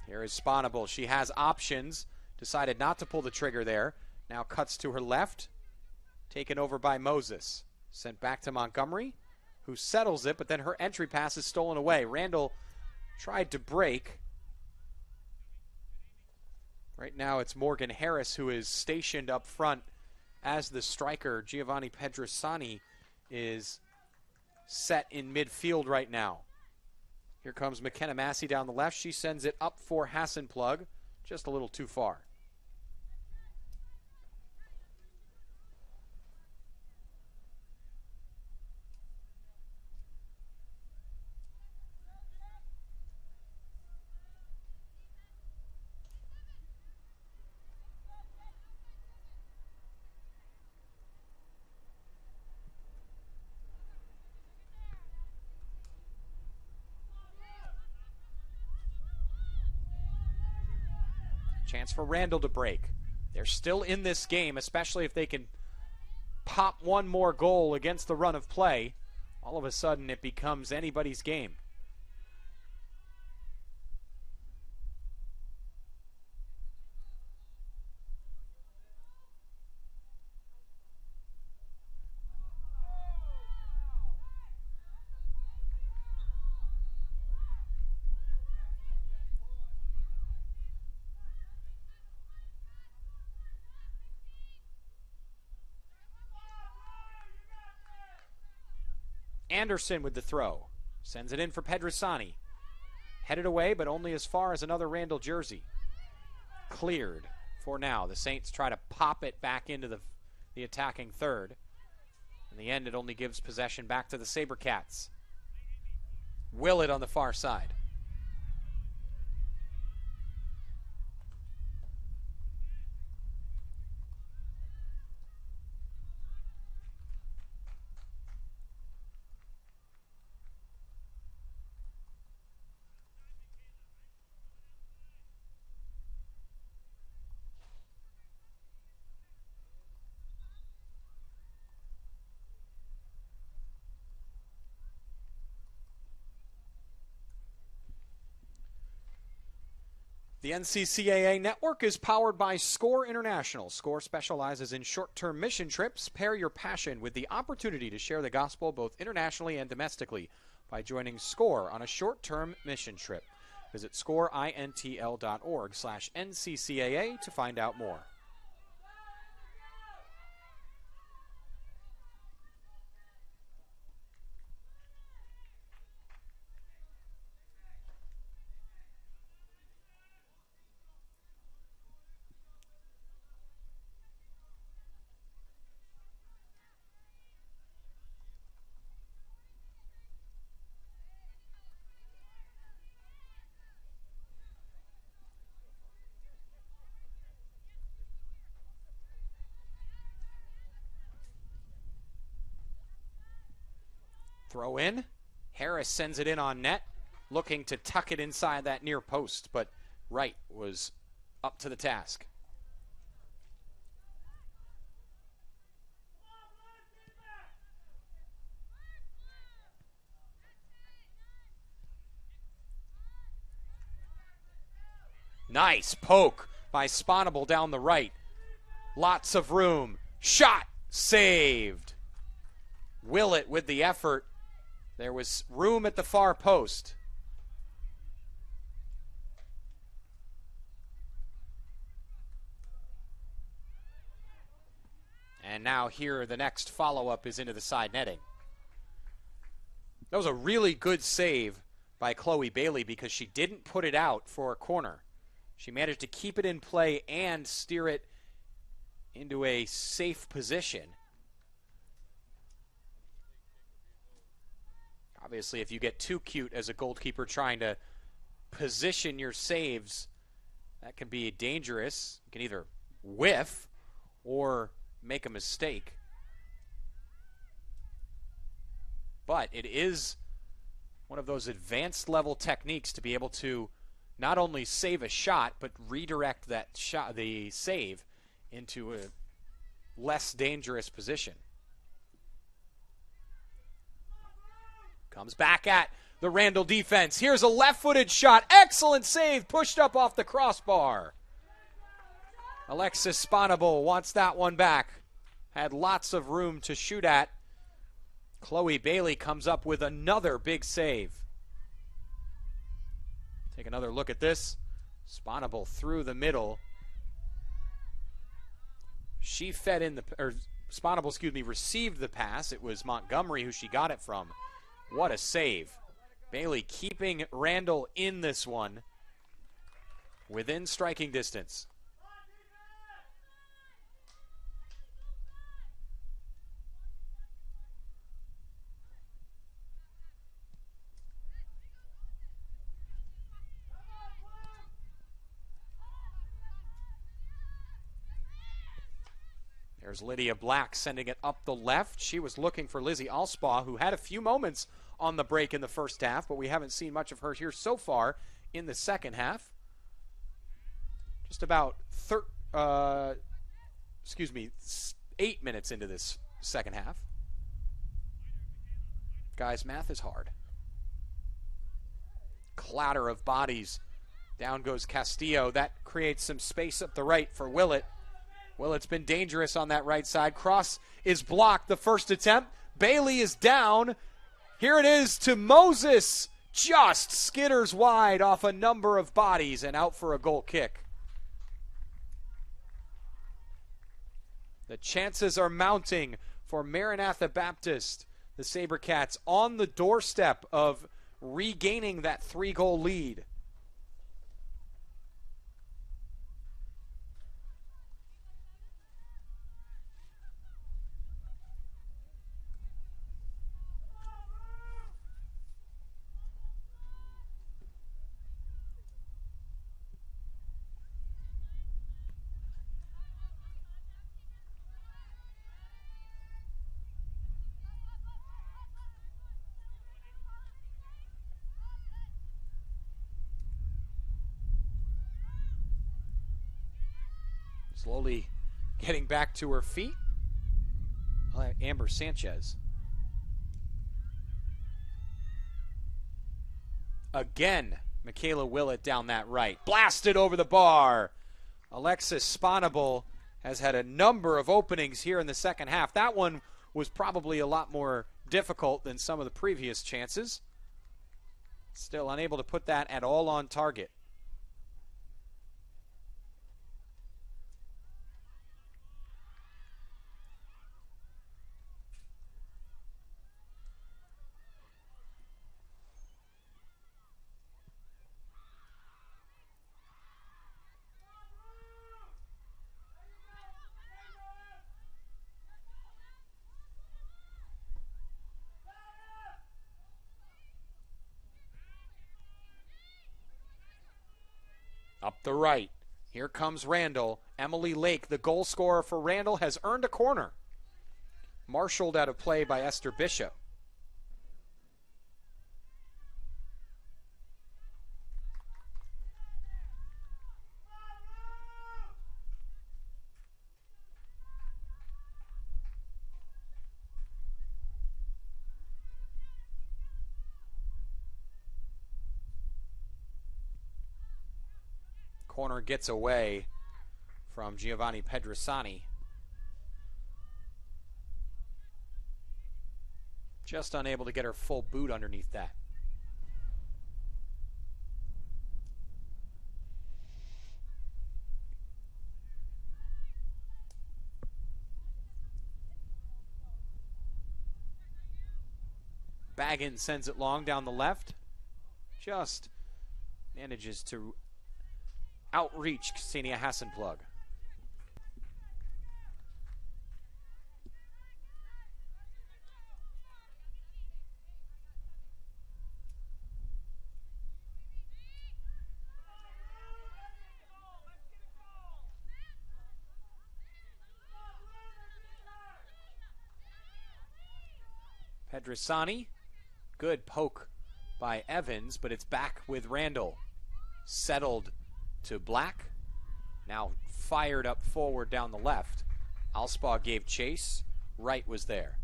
Speaker 1: Here is Sponable. She has options. Decided not to pull the trigger there. Now cuts to her left. Taken over by Moses. Sent back to Montgomery, who settles it, but then her entry pass is stolen away. Randall tried to break. Right now it's Morgan Harris who is stationed up front as the striker. Giovanni Pedrusani is set in midfield right now. Here comes McKenna Massey down the left. She sends it up for Hassenplug. Just a little too far. Chance for Randall to break. They're still in this game, especially if they can pop one more goal against the run of play. All of a sudden, it becomes anybody's game. Anderson with the throw. Sends it in for Pedrusani. Headed away, but only as far as another Randall jersey. Cleared for now. The Saints try to pop it back into the attacking third. In the end, it only gives possession back to the SaberCats. Willett on the far side. The NCCAA network is powered by SCORE International. SCORE specializes in short-term mission trips. Pair your passion with the opportunity to share the gospel both internationally and domestically by joining SCORE on a short-term mission trip. Visit scoreintl.org/NCCAA to find out more. Throw in. Harris sends it in on net, looking to tuck it inside that near post, but Wright was up to the task. Nice poke by Sponable down the right. Lots of room. Shot saved. Willett with the effort. There was room at the far post. And now here the next follow-up is into the side netting. That was a really good save by Chloe Bailey because she didn't put it out for a corner. She managed to keep it in play and steer it into a safe position. Obviously, if you get too cute as a goalkeeper trying to position your saves, that can be dangerous. You can either whiff or make a mistake. But it is one of those advanced level techniques to be able to not only save a shot, but redirect that shot, the save, into a less dangerous position. Comes back at the Randall defense. Here's a left-footed shot. Excellent save. Pushed up off the crossbar. Alexis Sponable wants that one back. Had lots of room to shoot at. Chloe Bailey comes up with another big save. Take another look at this. Sponable through the middle. She fed in the, or Sponable, received the pass. It was Montgomery who she got it from. What a save. Bailey keeping Randall in this one within striking distance. There's Lydia Black sending it up the left. She was looking for Lizzie Alspaugh, who had a few moments on the break in the first half, but we haven't seen much of her here so far in the second half. Just about 8 minutes into this second half. Guys, math is hard. Clatter of bodies. Down goes Castillo. That creates some space up the right for Willett. Willett's been dangerous on that right side. Cross is blocked the first attempt. Bailey is down. Here it is to Moses. Just skitters wide off a number of bodies and out for a goal kick. The chances are mounting for Maranatha Baptist. The SaberCats on the doorstep of regaining that 3-goal lead. Slowly getting back to her feet. Amber Sanchez. Again, Michaela Willett down that right. Blasted over the bar. Alexis Sponable has had a number of openings here in the second half. That one was probably a lot more difficult than some of the previous chances. Still unable to put that at all on target. Up the right. Here comes Randall. Emily Lake, the goal scorer for Randall, has earned a corner. Marshaled out of play by Esther Bishop. Corner gets away from Giovanni Pedrisani. Just unable to get her full boot underneath that. Baggin sends it long down the left. Just manages to outreach Ksenia Hassenplug. Pedrisani, good poke by Evans, but it's back with Randall. Settled to Black, now fired up forward down the left. Alspaugh gave chase, Wright was there.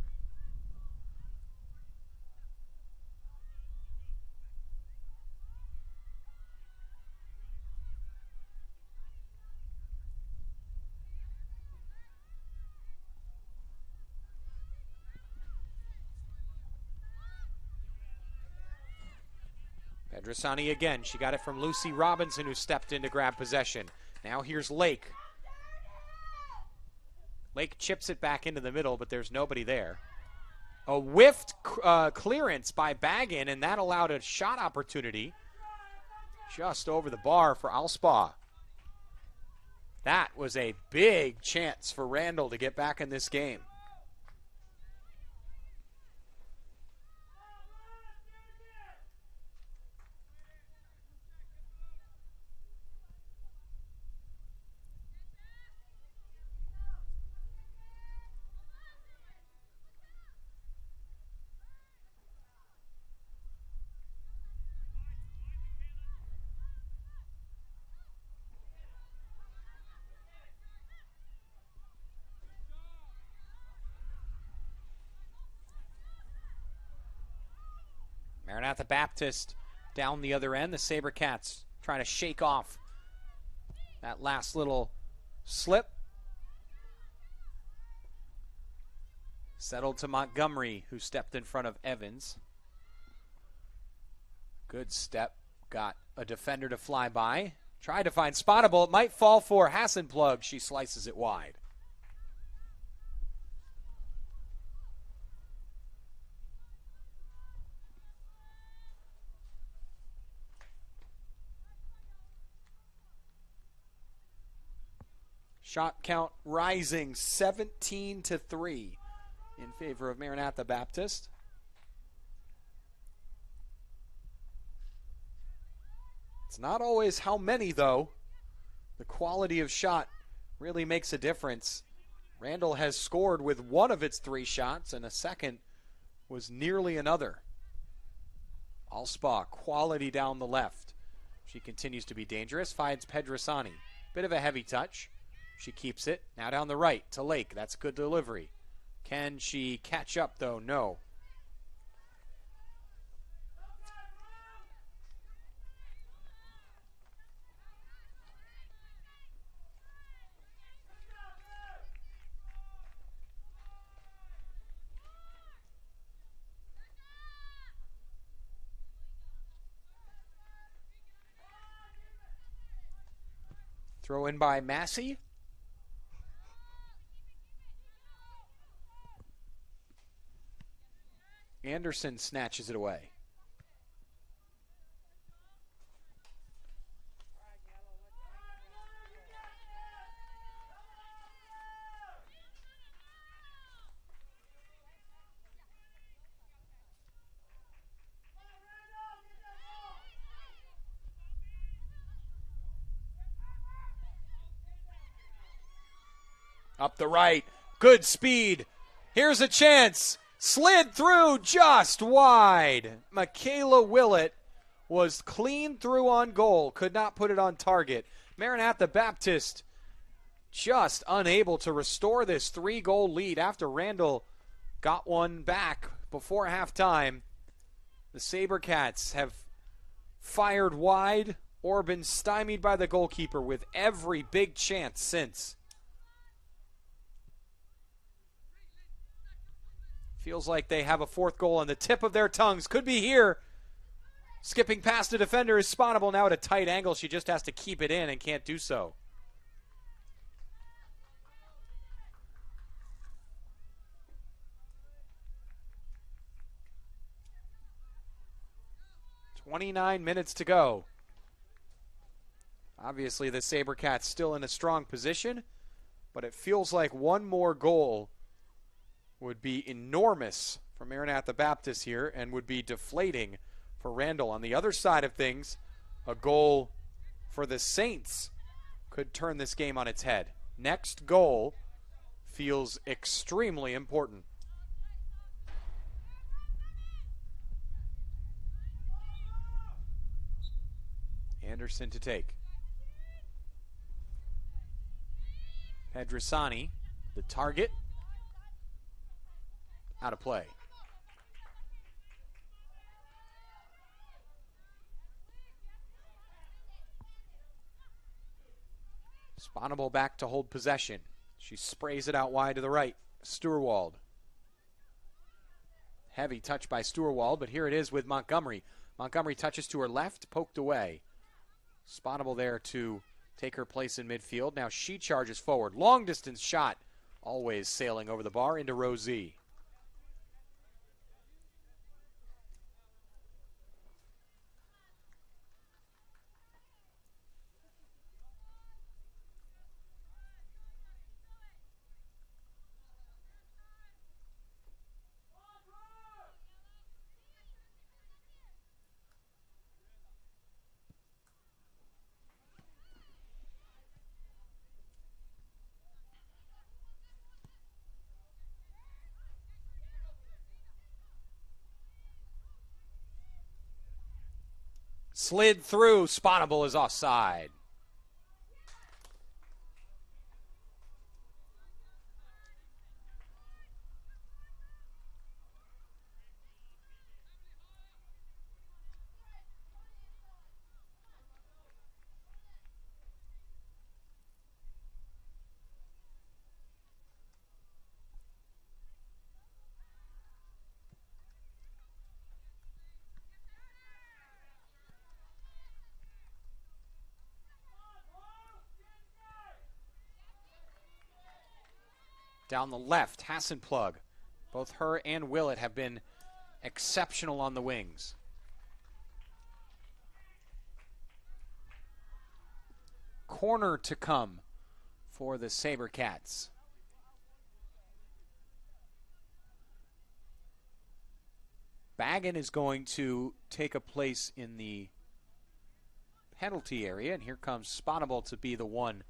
Speaker 1: Pedrisani again. She got it from Lucy Robinson, who stepped in to grab possession. Now here's Lake. Lake chips it back into the middle, but there's nobody there. A whiffed clearance by Baggin, and that allowed a shot opportunity just over the bar for Alspaugh. That was a big chance for Randall to get back in this game. Maranatha Baptist down the other end. The SaberCats trying to shake off that last little slip. Settled to Montgomery, who stepped in front of Evans. Good step. Got a defender to fly by. Tried to find Spottable. It might fall for Hassenplug. She slices it wide. Shot count rising 17-3 in favor of Maranatha Baptist. It's not always how many, though. The quality of shot really makes a difference. Randall has scored with one of its 3 shots, and a second was nearly another. Alspaugh, quality down the left. She continues to be dangerous, finds Pedrisani. Bit of a heavy touch. She keeps it. Now down the right to Lake. That's good delivery. Can she catch up, though? No. Throw in by Massey. Anderson snatches it away. Up the right. Good speed. Here's a chance. Slid through just wide. Michaela Willett was clean through on goal. Could not put it on target. Maranatha Baptist just unable to restore this 3-goal lead after Randall got one back before halftime. The SaberCats have fired wide or been stymied by the goalkeeper with every big chance since. Feels like they have a fourth goal on the tip of their tongues. Could be here. Skipping past the defender is Sponnable now at a tight angle. She just has to keep it in and can't do so. "29 minutes to go." Obviously, the SaberCats still in a strong position, but it feels like one more goal would be enormous for Maranatha Baptist here and would be deflating for Randall. On the other side of things, a goal for the Saints could turn this game on its head. Next goal feels extremely important. Anderson to take. Pedrasani, the target. Out of play. Sponnable back to hold possession. She sprays it out wide to the right. Stewart. Heavy touch by Stewart, but here it is with Montgomery. Montgomery touches to her left, poked away. Sponnable there to take her place in midfield. Now she charges forward. Long distance shot. Always sailing over the bar into row Z. Slid through. Sponnable is offside. Down the left, Hassenplug. Both her and Willett have been exceptional on the wings. Corner to come for the SaberCats. Baggin is going to take a place in the penalty area, and here comes Sponnable to be the one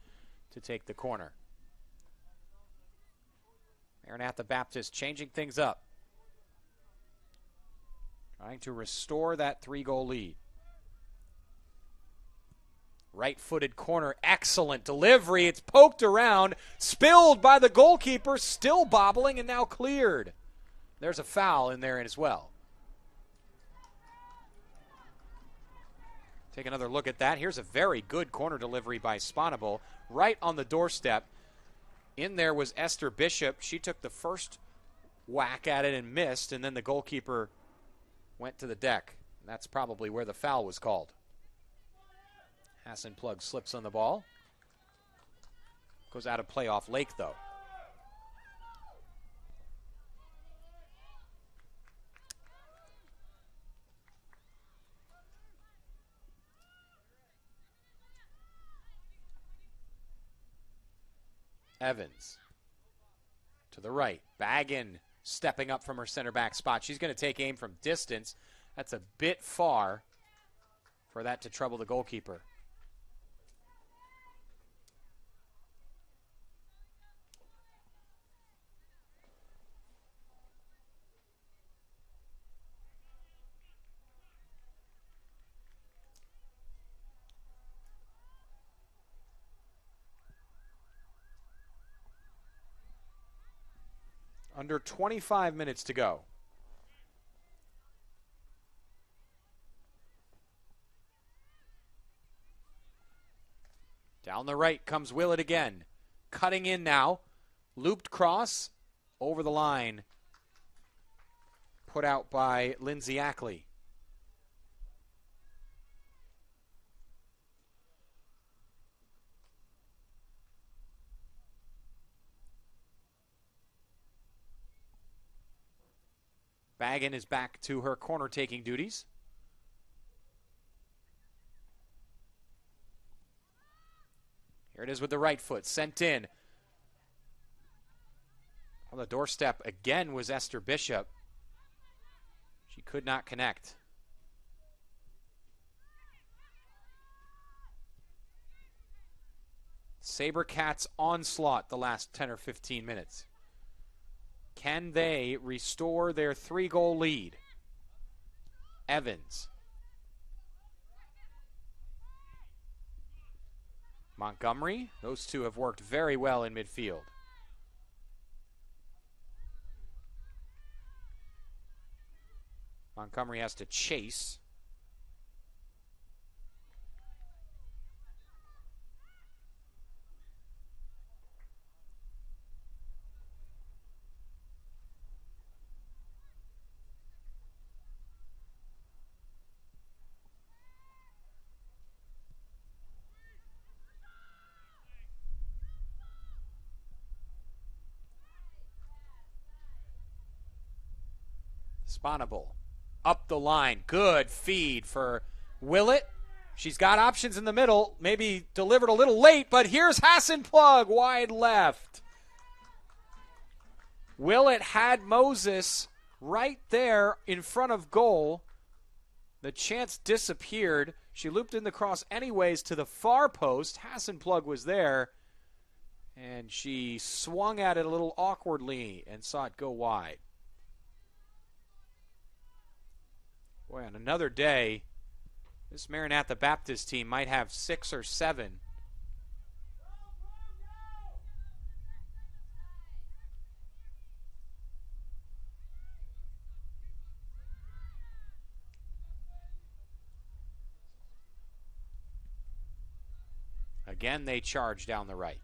Speaker 1: to take the corner. Maranatha Baptist changing things up. Trying to restore that 3-goal lead. Right-footed corner, excellent delivery. It's poked around, spilled by the goalkeeper, still bobbling, and now cleared. There's a foul in there as well. Take another look at that. Here's a very good corner delivery by Sponnable, right on the doorstep. In there was Esther Bishop. She took the first whack at it and missed, and then the goalkeeper went to the deck. And that's probably where the foul was called. Hassenplug slips on the ball. Goes out of play off Lake, though. Evans to the right. Baggin stepping up from her center back spot. She's going to take aim from distance. That's a bit far for that to trouble the goalkeeper. Under 25 minutes to go. Down the right comes Willett again. Cutting in now. Looped cross over the line. Put out by Lindsay Ackley. Baggin is back to her corner-taking duties. Here it is with the right foot, sent in. On the doorstep again was Esther Bishop. She could not connect. SaberCats onslaught the last 10 or 15 minutes. Can they restore their 3-goal lead? Evans. Montgomery. Those two have worked very well in midfield. Montgomery has to chase. Sponable. Up the line. Good feed for Willett. She's got options in the middle. Maybe delivered a little late, but here's Hassenplug wide left. Willett had Moses right there in front of goal. The chance disappeared. She looped in the cross anyways to the far post. Hassenplug was there, and she swung at it a little awkwardly and saw it go wide. Boy, on another day, this Maranatha Baptist team might have 6 or 7. Again, they charge down the right.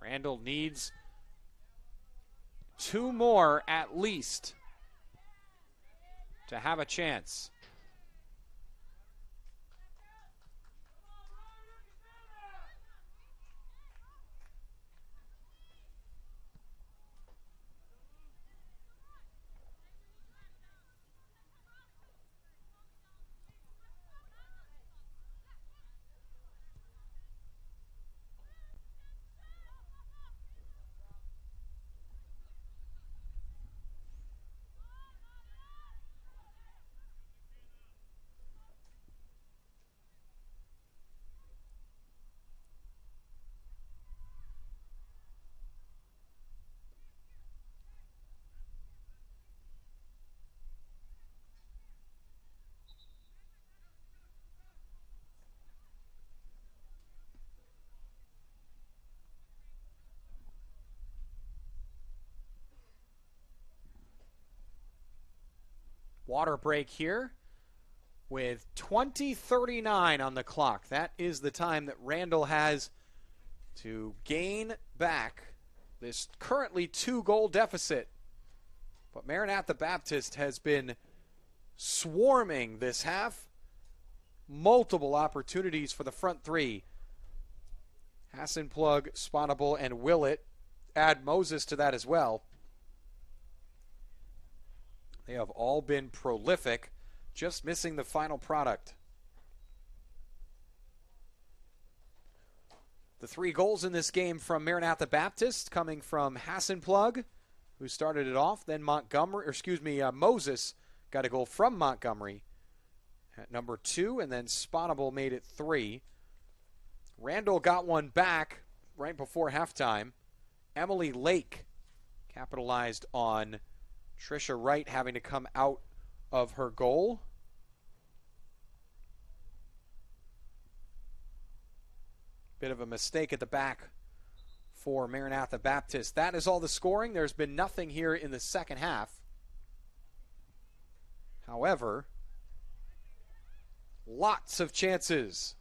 Speaker 1: Randall needs 2 more at least to have a chance. Water break here with 20:39 on the clock. That is the time that Randall has to gain back this currently 2-goal deficit. But Maranatha Baptist has been swarming this half. Multiple opportunities for the front 3. Hassenplug, Sponable, and Willett. Add Moses to that as well. They have all been prolific, just missing the final product. The 3 goals in this game from Maranatha Baptist coming from Hassenplug, who started it off. Then Moses got a goal from Montgomery at number 2, and then Sponable made it 3. Randall got one back right before halftime. Emily Lake capitalized on Trisha Wright having to come out of her goal. Bit of a mistake at the back for Maranatha Baptist. That is all the scoring. There's been nothing here in the second half. However, lots of chances.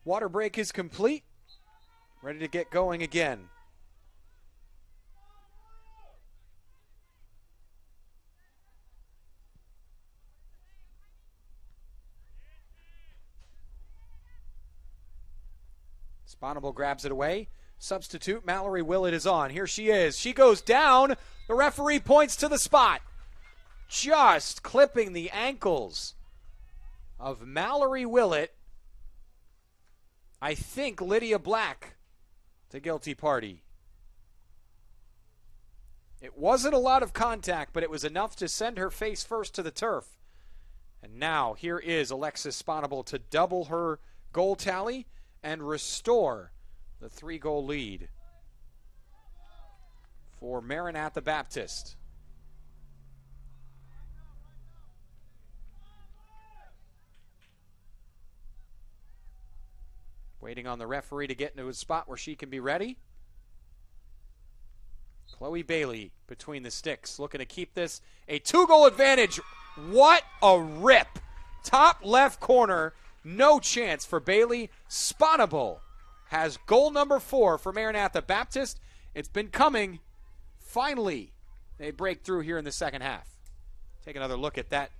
Speaker 1: Water break is complete. Ready to get going again. Sponable grabs it away. Substitute Mallory Willett is on. Here she is. She goes down. The referee points to the spot. Just clipping the ankles of Mallory Willett. I think Lydia Black, the guilty party. It wasn't a lot of contact, but it was enough to send her face first to the turf. And now here is Alexis Sponable to double her goal tally and restore the 3-goal lead for Maranatha Baptist. Waiting on the referee to get into a spot where she can be ready. Chloe Bailey between the sticks, looking to keep this a 2-goal advantage. What a rip. Top left corner, no chance for Bailey. Sponable has goal number 4 for Maranatha Baptist. It's been coming. Finally, they break through here in the second half. Take another look at that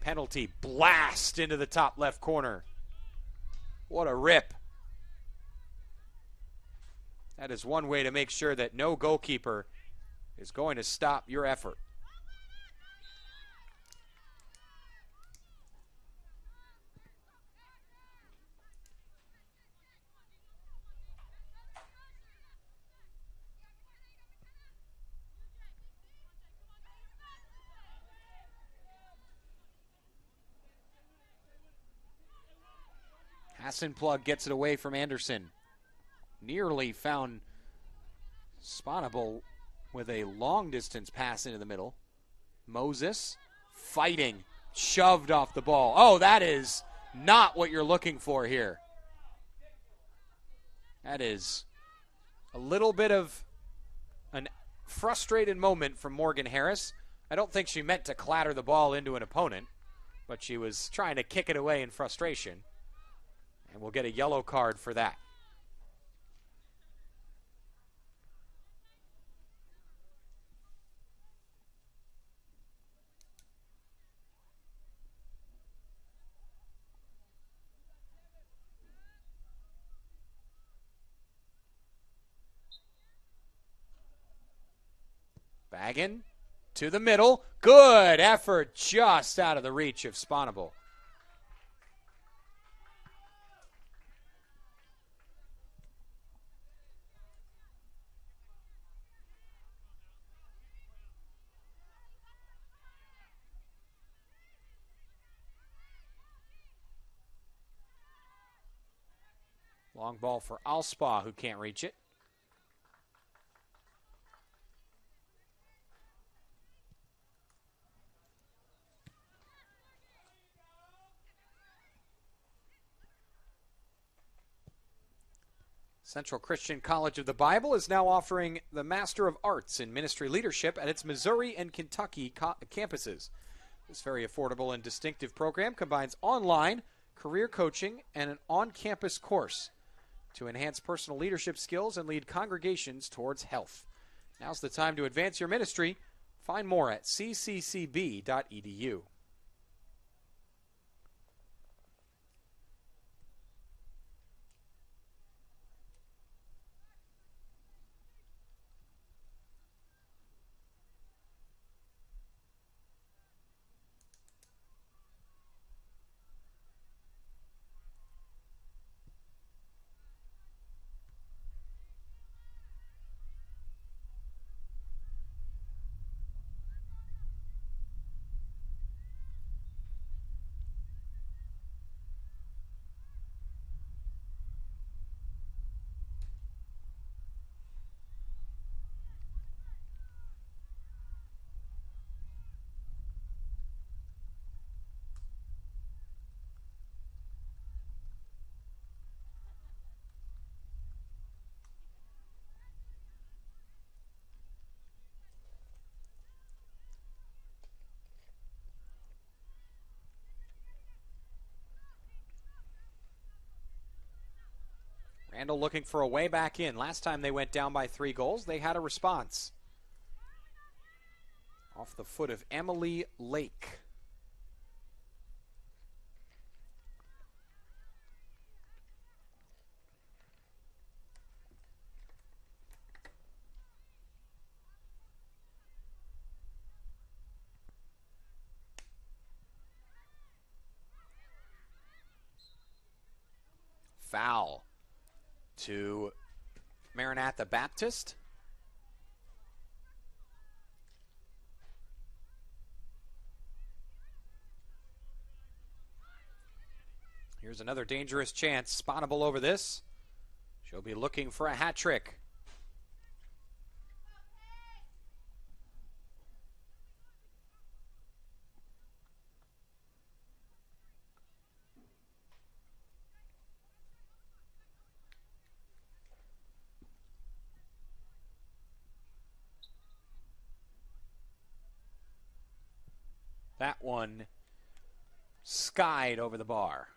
Speaker 1: penalty blast into the top left corner. What a rip. That is one way to make sure that no goalkeeper is going to stop your effort. Hassenplug gets it away from Anderson. Nearly found Sponable with a long-distance pass into the middle. Moses fighting, shoved off the ball. Oh, that is not what you're looking for here. That is a little bit of an frustrated moment from Morgan Harris. I don't think she meant to clatter the ball into an opponent, but she was trying to kick it away in frustration. And we'll get a yellow card for that. Baggin to the middle. Good effort, just out of the reach of Sponable. Long ball for Alspa, who can't reach it. Central Christian College of the Bible is now offering the Master of Arts in Ministry Leadership at its Missouri and Kentucky campuses. This very affordable and distinctive program combines online, career coaching, and an on-campus course to enhance personal leadership skills and lead congregations towards health. Now's the time to advance your ministry. Find more at cccb.edu. Randall looking for a way back in. Last time they went down by 3 goals, they had a response. Off the foot of Emily Lake. Foul to Maranatha Baptist. Here's another dangerous chance. Spottable over this. She'll be looking for a hat trick. That one skied over the bar.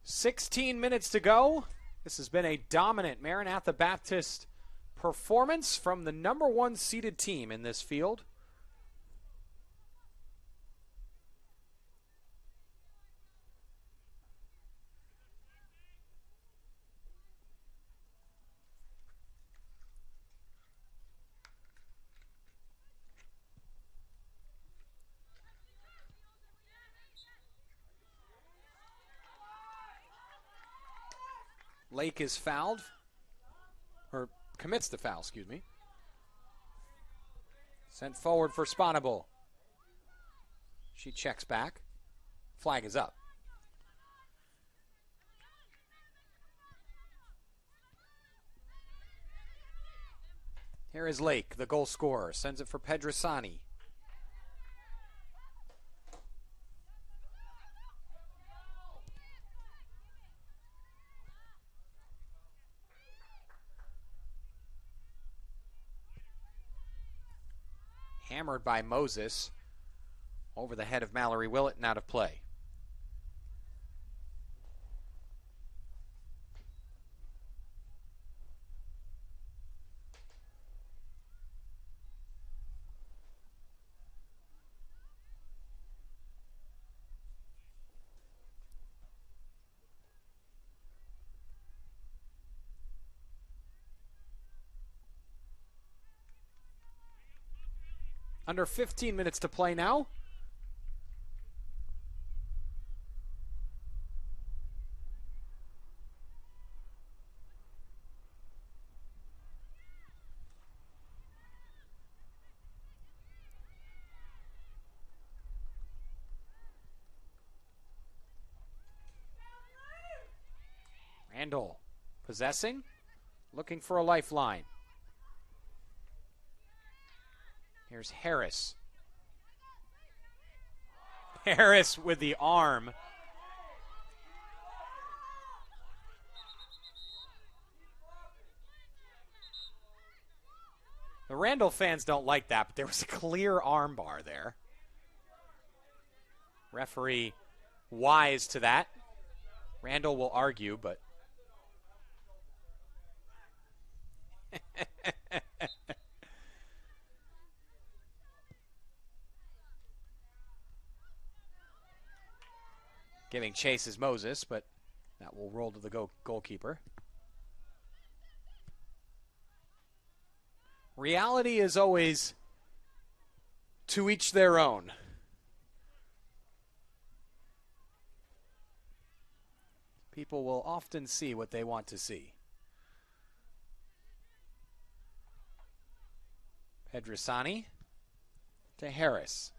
Speaker 1: "16 minutes to go." This has been a dominant Maranatha Baptist performance from the number 1 seeded team in this field. Lake is fouled, or commits the foul, excuse me. Sent forward for Spottable. She checks back. Flag is up. Here is Lake, the goal scorer. Sends it for Pedrisani. Hammered by Moses over the head of Mallory Willett and out of play. Under 15 minutes to play now. Randall possessing, looking for a lifeline. Here's Harris. Harris with the arm. The Randall fans don't like that, but there was a clear arm bar there. Referee wise to that. Randall will argue, but giving chase is Moses, but that will roll to the goalkeeper. Reality is always to each their own. People will often see what they want to see. Pedrisani to Harris.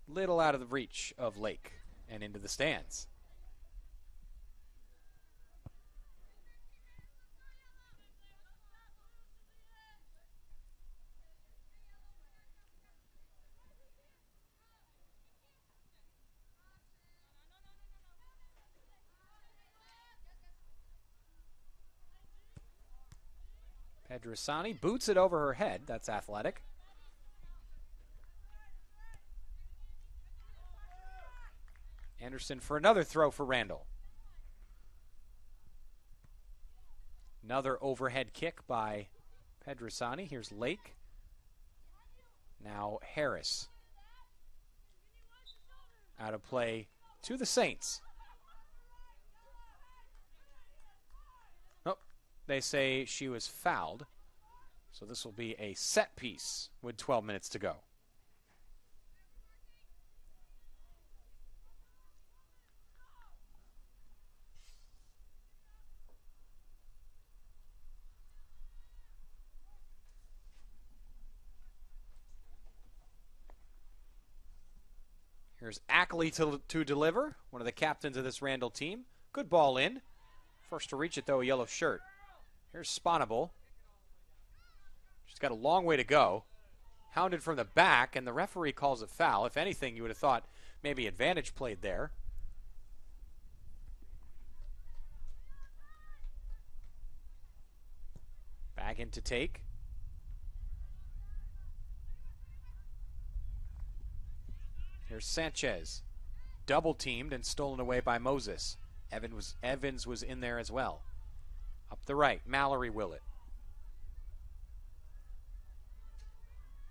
Speaker 1: Little out of the reach of Lake and into the stands. Pedrisani boots it over her head. That's athletic. Anderson for another throw for Randall. Another overhead kick by Pedrisani. Here's Lake. Now Harris. Out of play to the Saints. Oh, they say she was fouled. So this will be a set piece with 12 minutes to go. Here's Ackley to deliver, one of the captains of this Randall team. Good ball in. First to reach it, though, a yellow shirt. Here's Sponable. She's got a long way to go. Hounded from the back, and the referee calls a foul. If anything, you would have thought maybe advantage played there. Back in to take. Here's Sanchez. Double teamed and stolen away by Moses. Evans was in there as well. Up the right, Mallory Willett.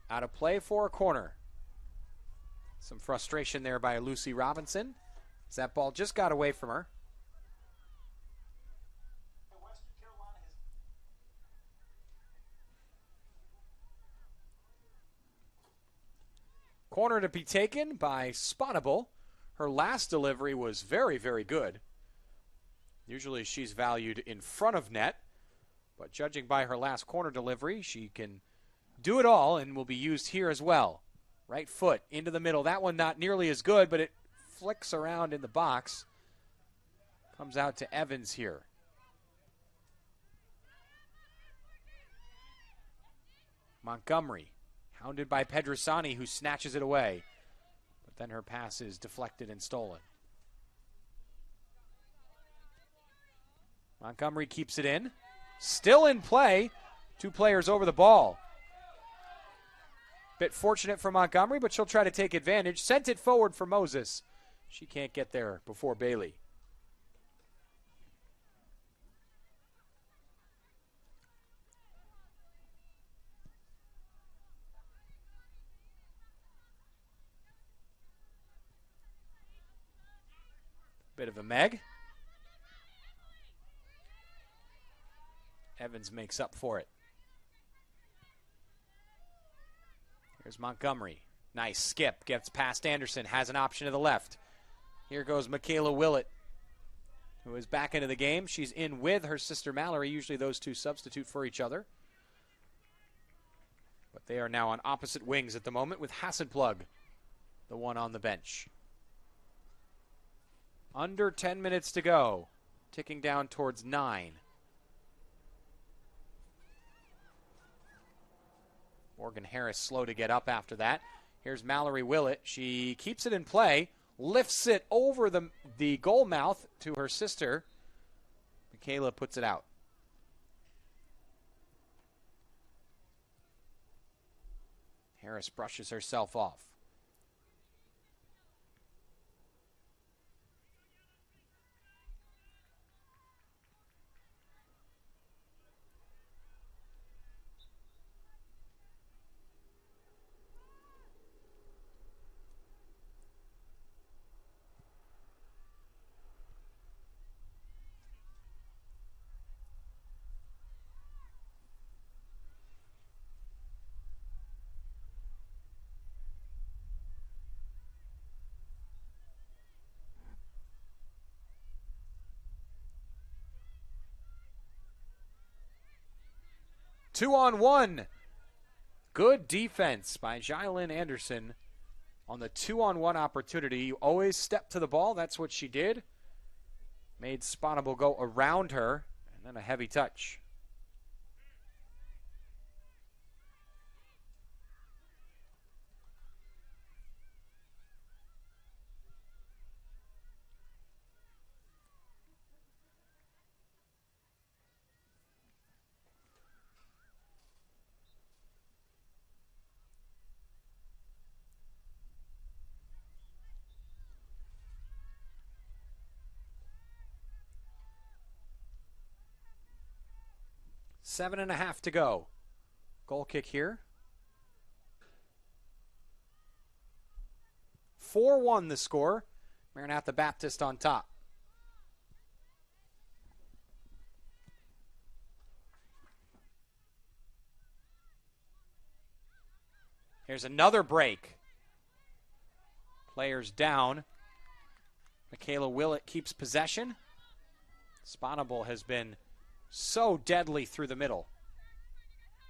Speaker 1: Out of play for a corner. Some frustration there by Lucy Robinson, as that ball just got away from her. Corner to be taken by Sponable. Her last delivery was very, very good. Usually she's valued in front of net, but judging by her last corner delivery, she can do it all and will be used here as well. Right foot into the middle. That one not nearly as good, but it flicks around in the box. Comes out to Evans here. Montgomery. Hounded by Pedrisani, who snatches it away. But then her pass is deflected and stolen. Montgomery keeps it in. Still in play. Two players over the ball. Bit fortunate for Montgomery, but she'll try to take advantage. Sent it forward for Moses. She can't get there before Bailey. Bit of a Meg. Evans makes up for it. Here's Montgomery. Nice skip. Gets past Anderson. Has an option to the left. Here goes Michaela Willett, who is back into the game. She's in with her sister Mallory. Usually those two substitute for each other. But they are now on opposite wings at the moment with Hassenplug, the one on the bench. Under 10 minutes to go. Ticking down towards 9. Morgan Harris slow to get up after that. Here's Mallory Willett. She keeps it in play. Lifts it over the goal mouth to her sister. Michaela puts it out. Harris brushes herself off. Two-on-one. Good defense by Jylyn Anderson on the 2-on-1 opportunity. You always step to the ball. That's what she did. Made Sponable go around her, and then a heavy touch. 7.5 to go. Goal kick here. 4-1 the score. Maranatha Baptist on top. Here's another break. Players down. Michaela Willett keeps possession. Sponable has been so deadly through the middle.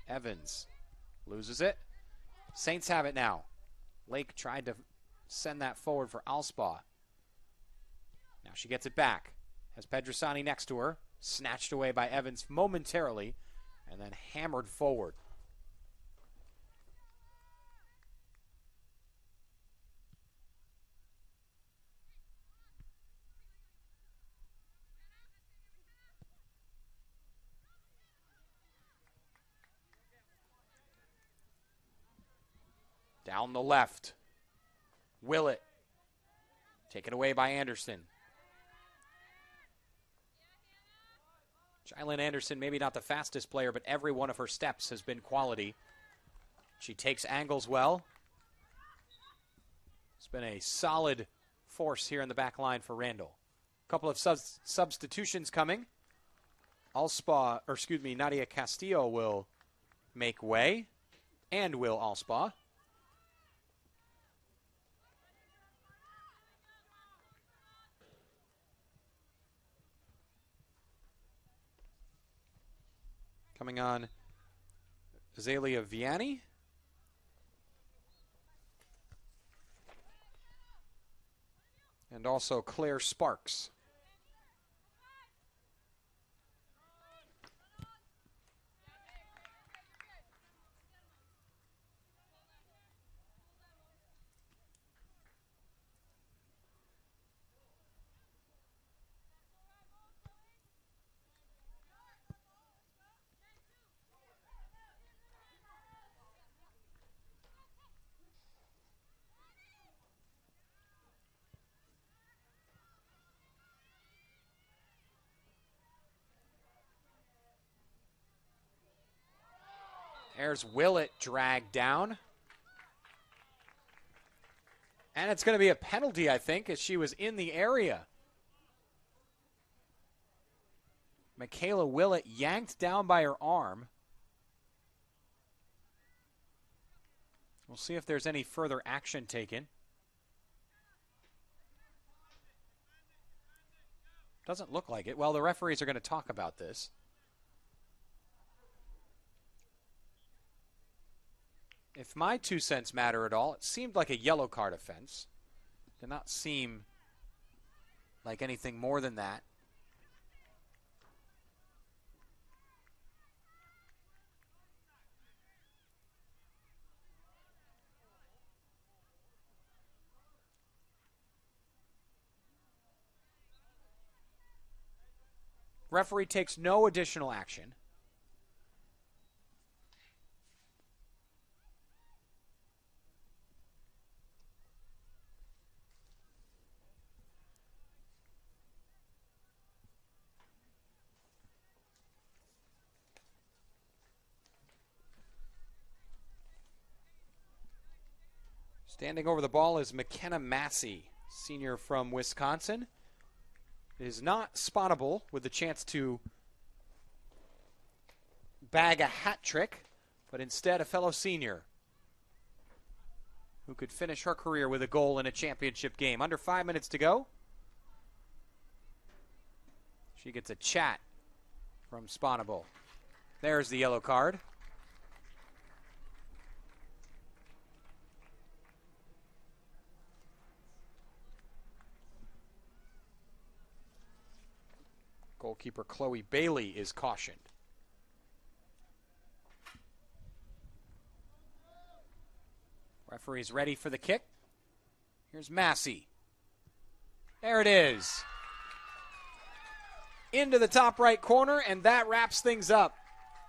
Speaker 1: Evans loses it. Saints have it now. Lake tried to send that forward for Alspaugh. Now she gets it back. Has Pedrasani next to her. Snatched away by Evans momentarily and then hammered forward. Down the left. Willett. Taken away by Anderson. Jylen Anderson, maybe not the fastest player, but every one of her steps has been quality. She takes angles well. It's been a solid force here in the back line for Randall. A couple of substitutions coming. Nadia Castillo will make way, and will Alspaugh. Coming on, Azalea Vianney. And also Claire Sparks. There's Willett dragged down. And it's going to be a penalty, I think, as she was in the area. Michaela Willett yanked down by her arm. We'll see if there's any further action taken. Doesn't look like it. Well, the referees are going to talk about this. If my 2 cents matter at all, it seemed like a yellow card offense. Did not seem like anything more than that. Referee takes no additional action. Standing over the ball is McKenna Massey, senior from Wisconsin. It is not Sponable with the chance to bag a hat trick, but instead a fellow senior who could finish her career with a goal in a championship game. Under 5 minutes to go. She gets a chat from Sponable. There's the yellow card. Goalkeeper Chloe Bailey is cautioned. Referee's ready for the kick. Here's Massey. There it is. Into the top right corner, and that wraps things up.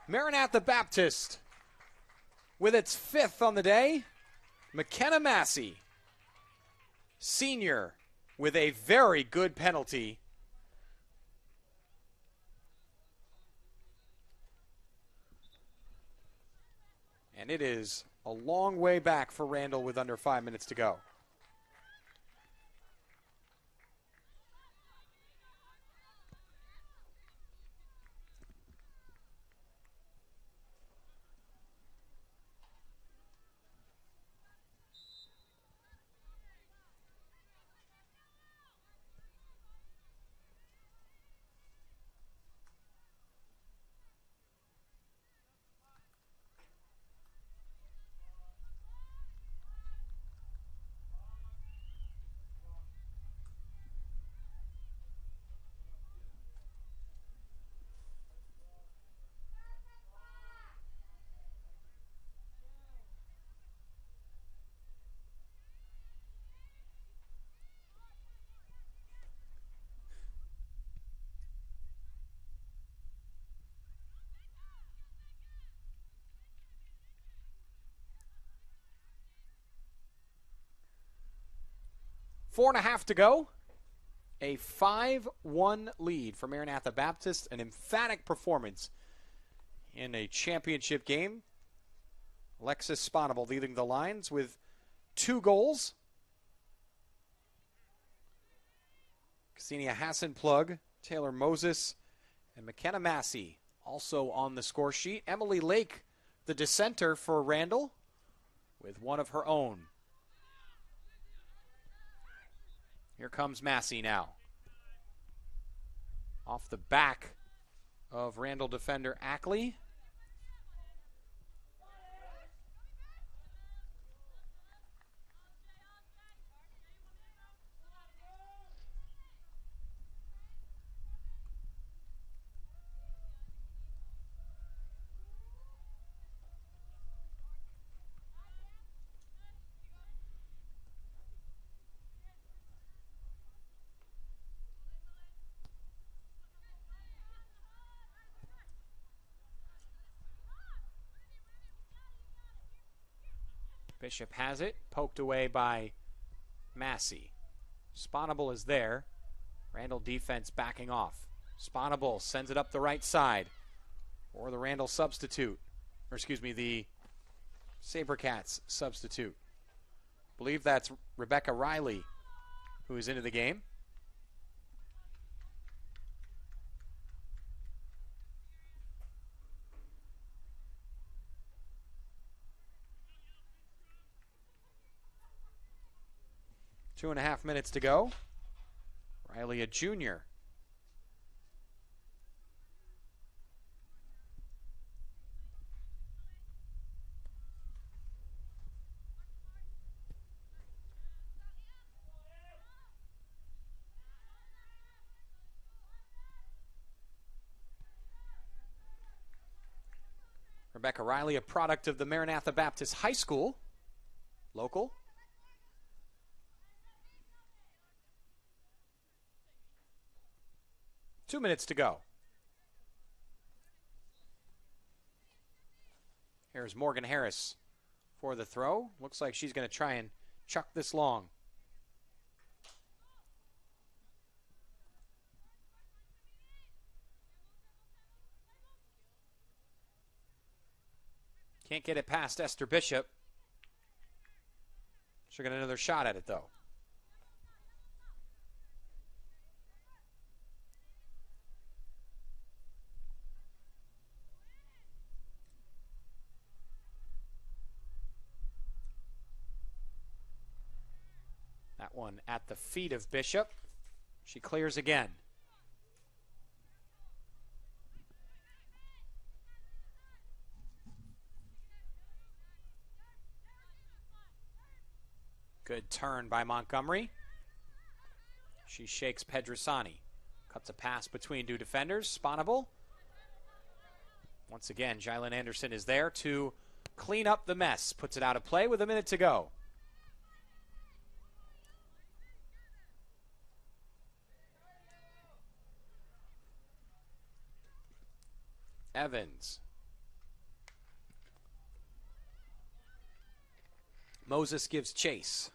Speaker 1: Maranatha Baptist with its 5th on the day. McKenna Massey, senior, with a very good penalty. And it is a long way back for Randall with under 5 minutes to go. Four and a half to go. A 5-1 lead for Maranatha Baptist. An emphatic performance in a championship game. Alexis Sponable leading the lines with 2 goals. Ksenia Hassan-Plug, Taylor Moses, and McKenna Massey also on the score sheet. Emily Lake, the dissenter for Randall, with 1 of her own. Here comes Massey now. Off the back of Randall defender Ackley. Bishop has it, poked away by Massey. Sponable is there. Randall defense backing off. Sponable sends it up the right side. Or the Randall substitute. Or excuse me, the Sabercats substitute. I believe that's Rebecca Riley who is into the game. Two and a half minutes to go. Riley, a junior. Rebecca Riley, a product of the Maranatha Baptist High School, local. Two minutes to go. Here's Morgan Harris for the throw. Looks like she's going to try and chuck this long. Can't get it past Esther Bishop. She'll get another shot at it, though. That one at the feet of Bishop. She clears again. Good turn by Montgomery. She shakes Pedrasani. Cuts a pass between two defenders. Sponable. Once again, Jylen Anderson is there to clean up the mess. Puts it out of play with a minute to go. Evans. Moses gives chase.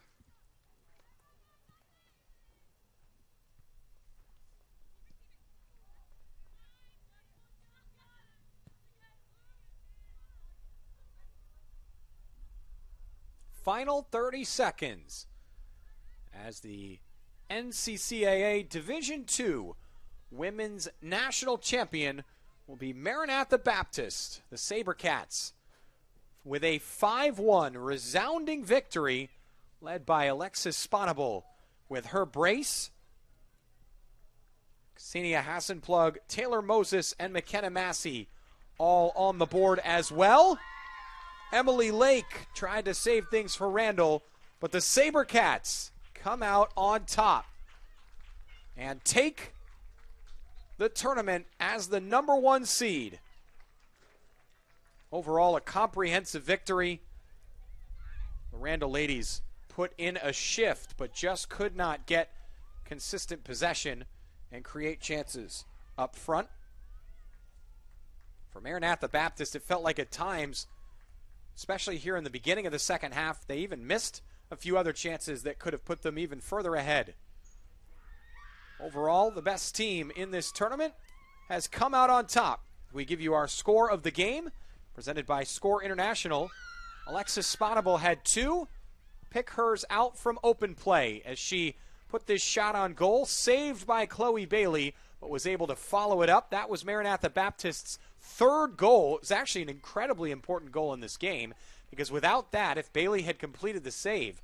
Speaker 1: final 30 seconds as the NCCAA Division II Women's National Champion will be Maranatha Baptist, the SaberCats, with a 5-1 resounding victory led by Alexis Sponable with her brace. Ksenia Hassenplug, Taylor Moses, and McKenna Massey all on the board as well. Emily Lake tried to save things for Randall, but the SaberCats come out on top and take the tournament as the number 1 seed. Overall, a comprehensive victory. The Randall ladies put in a shift, but just could not get consistent possession and create chances up front. For Maranatha Baptist, it felt like at times, especially here in the beginning of the second half, they even missed a few other chances that could have put them even further ahead. Overall, the best team in this tournament has come out on top. We give you our score of the game, presented by Score International. Alexis Sponable had 2. Pick hers out from open play as she put this shot on goal, saved by Chloe Bailey, but was able to follow it up. That was Maranatha Baptist's 3rd goal. It was actually an incredibly important goal in this game, because without that, if Bailey had completed the save,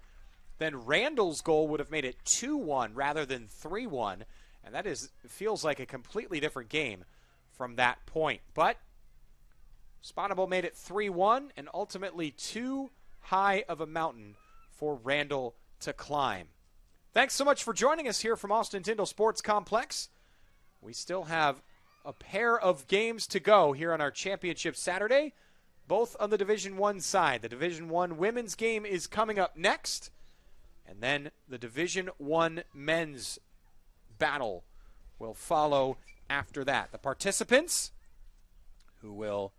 Speaker 1: then Randall's goal would have made it 2-1 rather than 3-1, and that feels like a completely different game from that point. But Sponable made it 3-1, and ultimately too high of a mountain for Randall to climb. Thanks so much for joining us here from Austin-Tindall Sports Complex. We still have a pair of games to go here on our championship Saturday, both on the Division I side. The Division I women's game is coming up next, and then the Division I men's battle will follow after that. The participants who will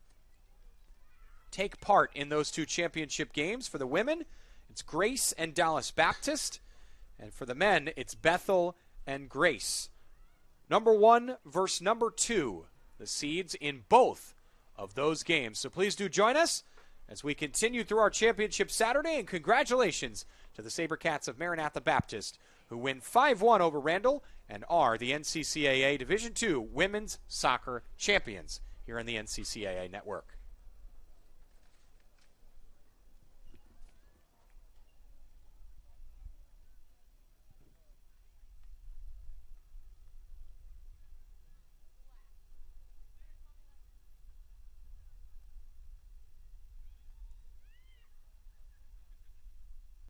Speaker 1: take part in those 2 championship games, for the women, it's Grace and Dallas Baptist, and for the men, it's Bethel and Grace. Number 1 versus number 2, the seeds in both of those games. So please do join us as we continue through our championship Saturday, and congratulations to the SaberCats of Maranatha Baptist, who win 5-1 over Randall and are the NCCAA Division II Women's Soccer Champions here on the NCCAA Network.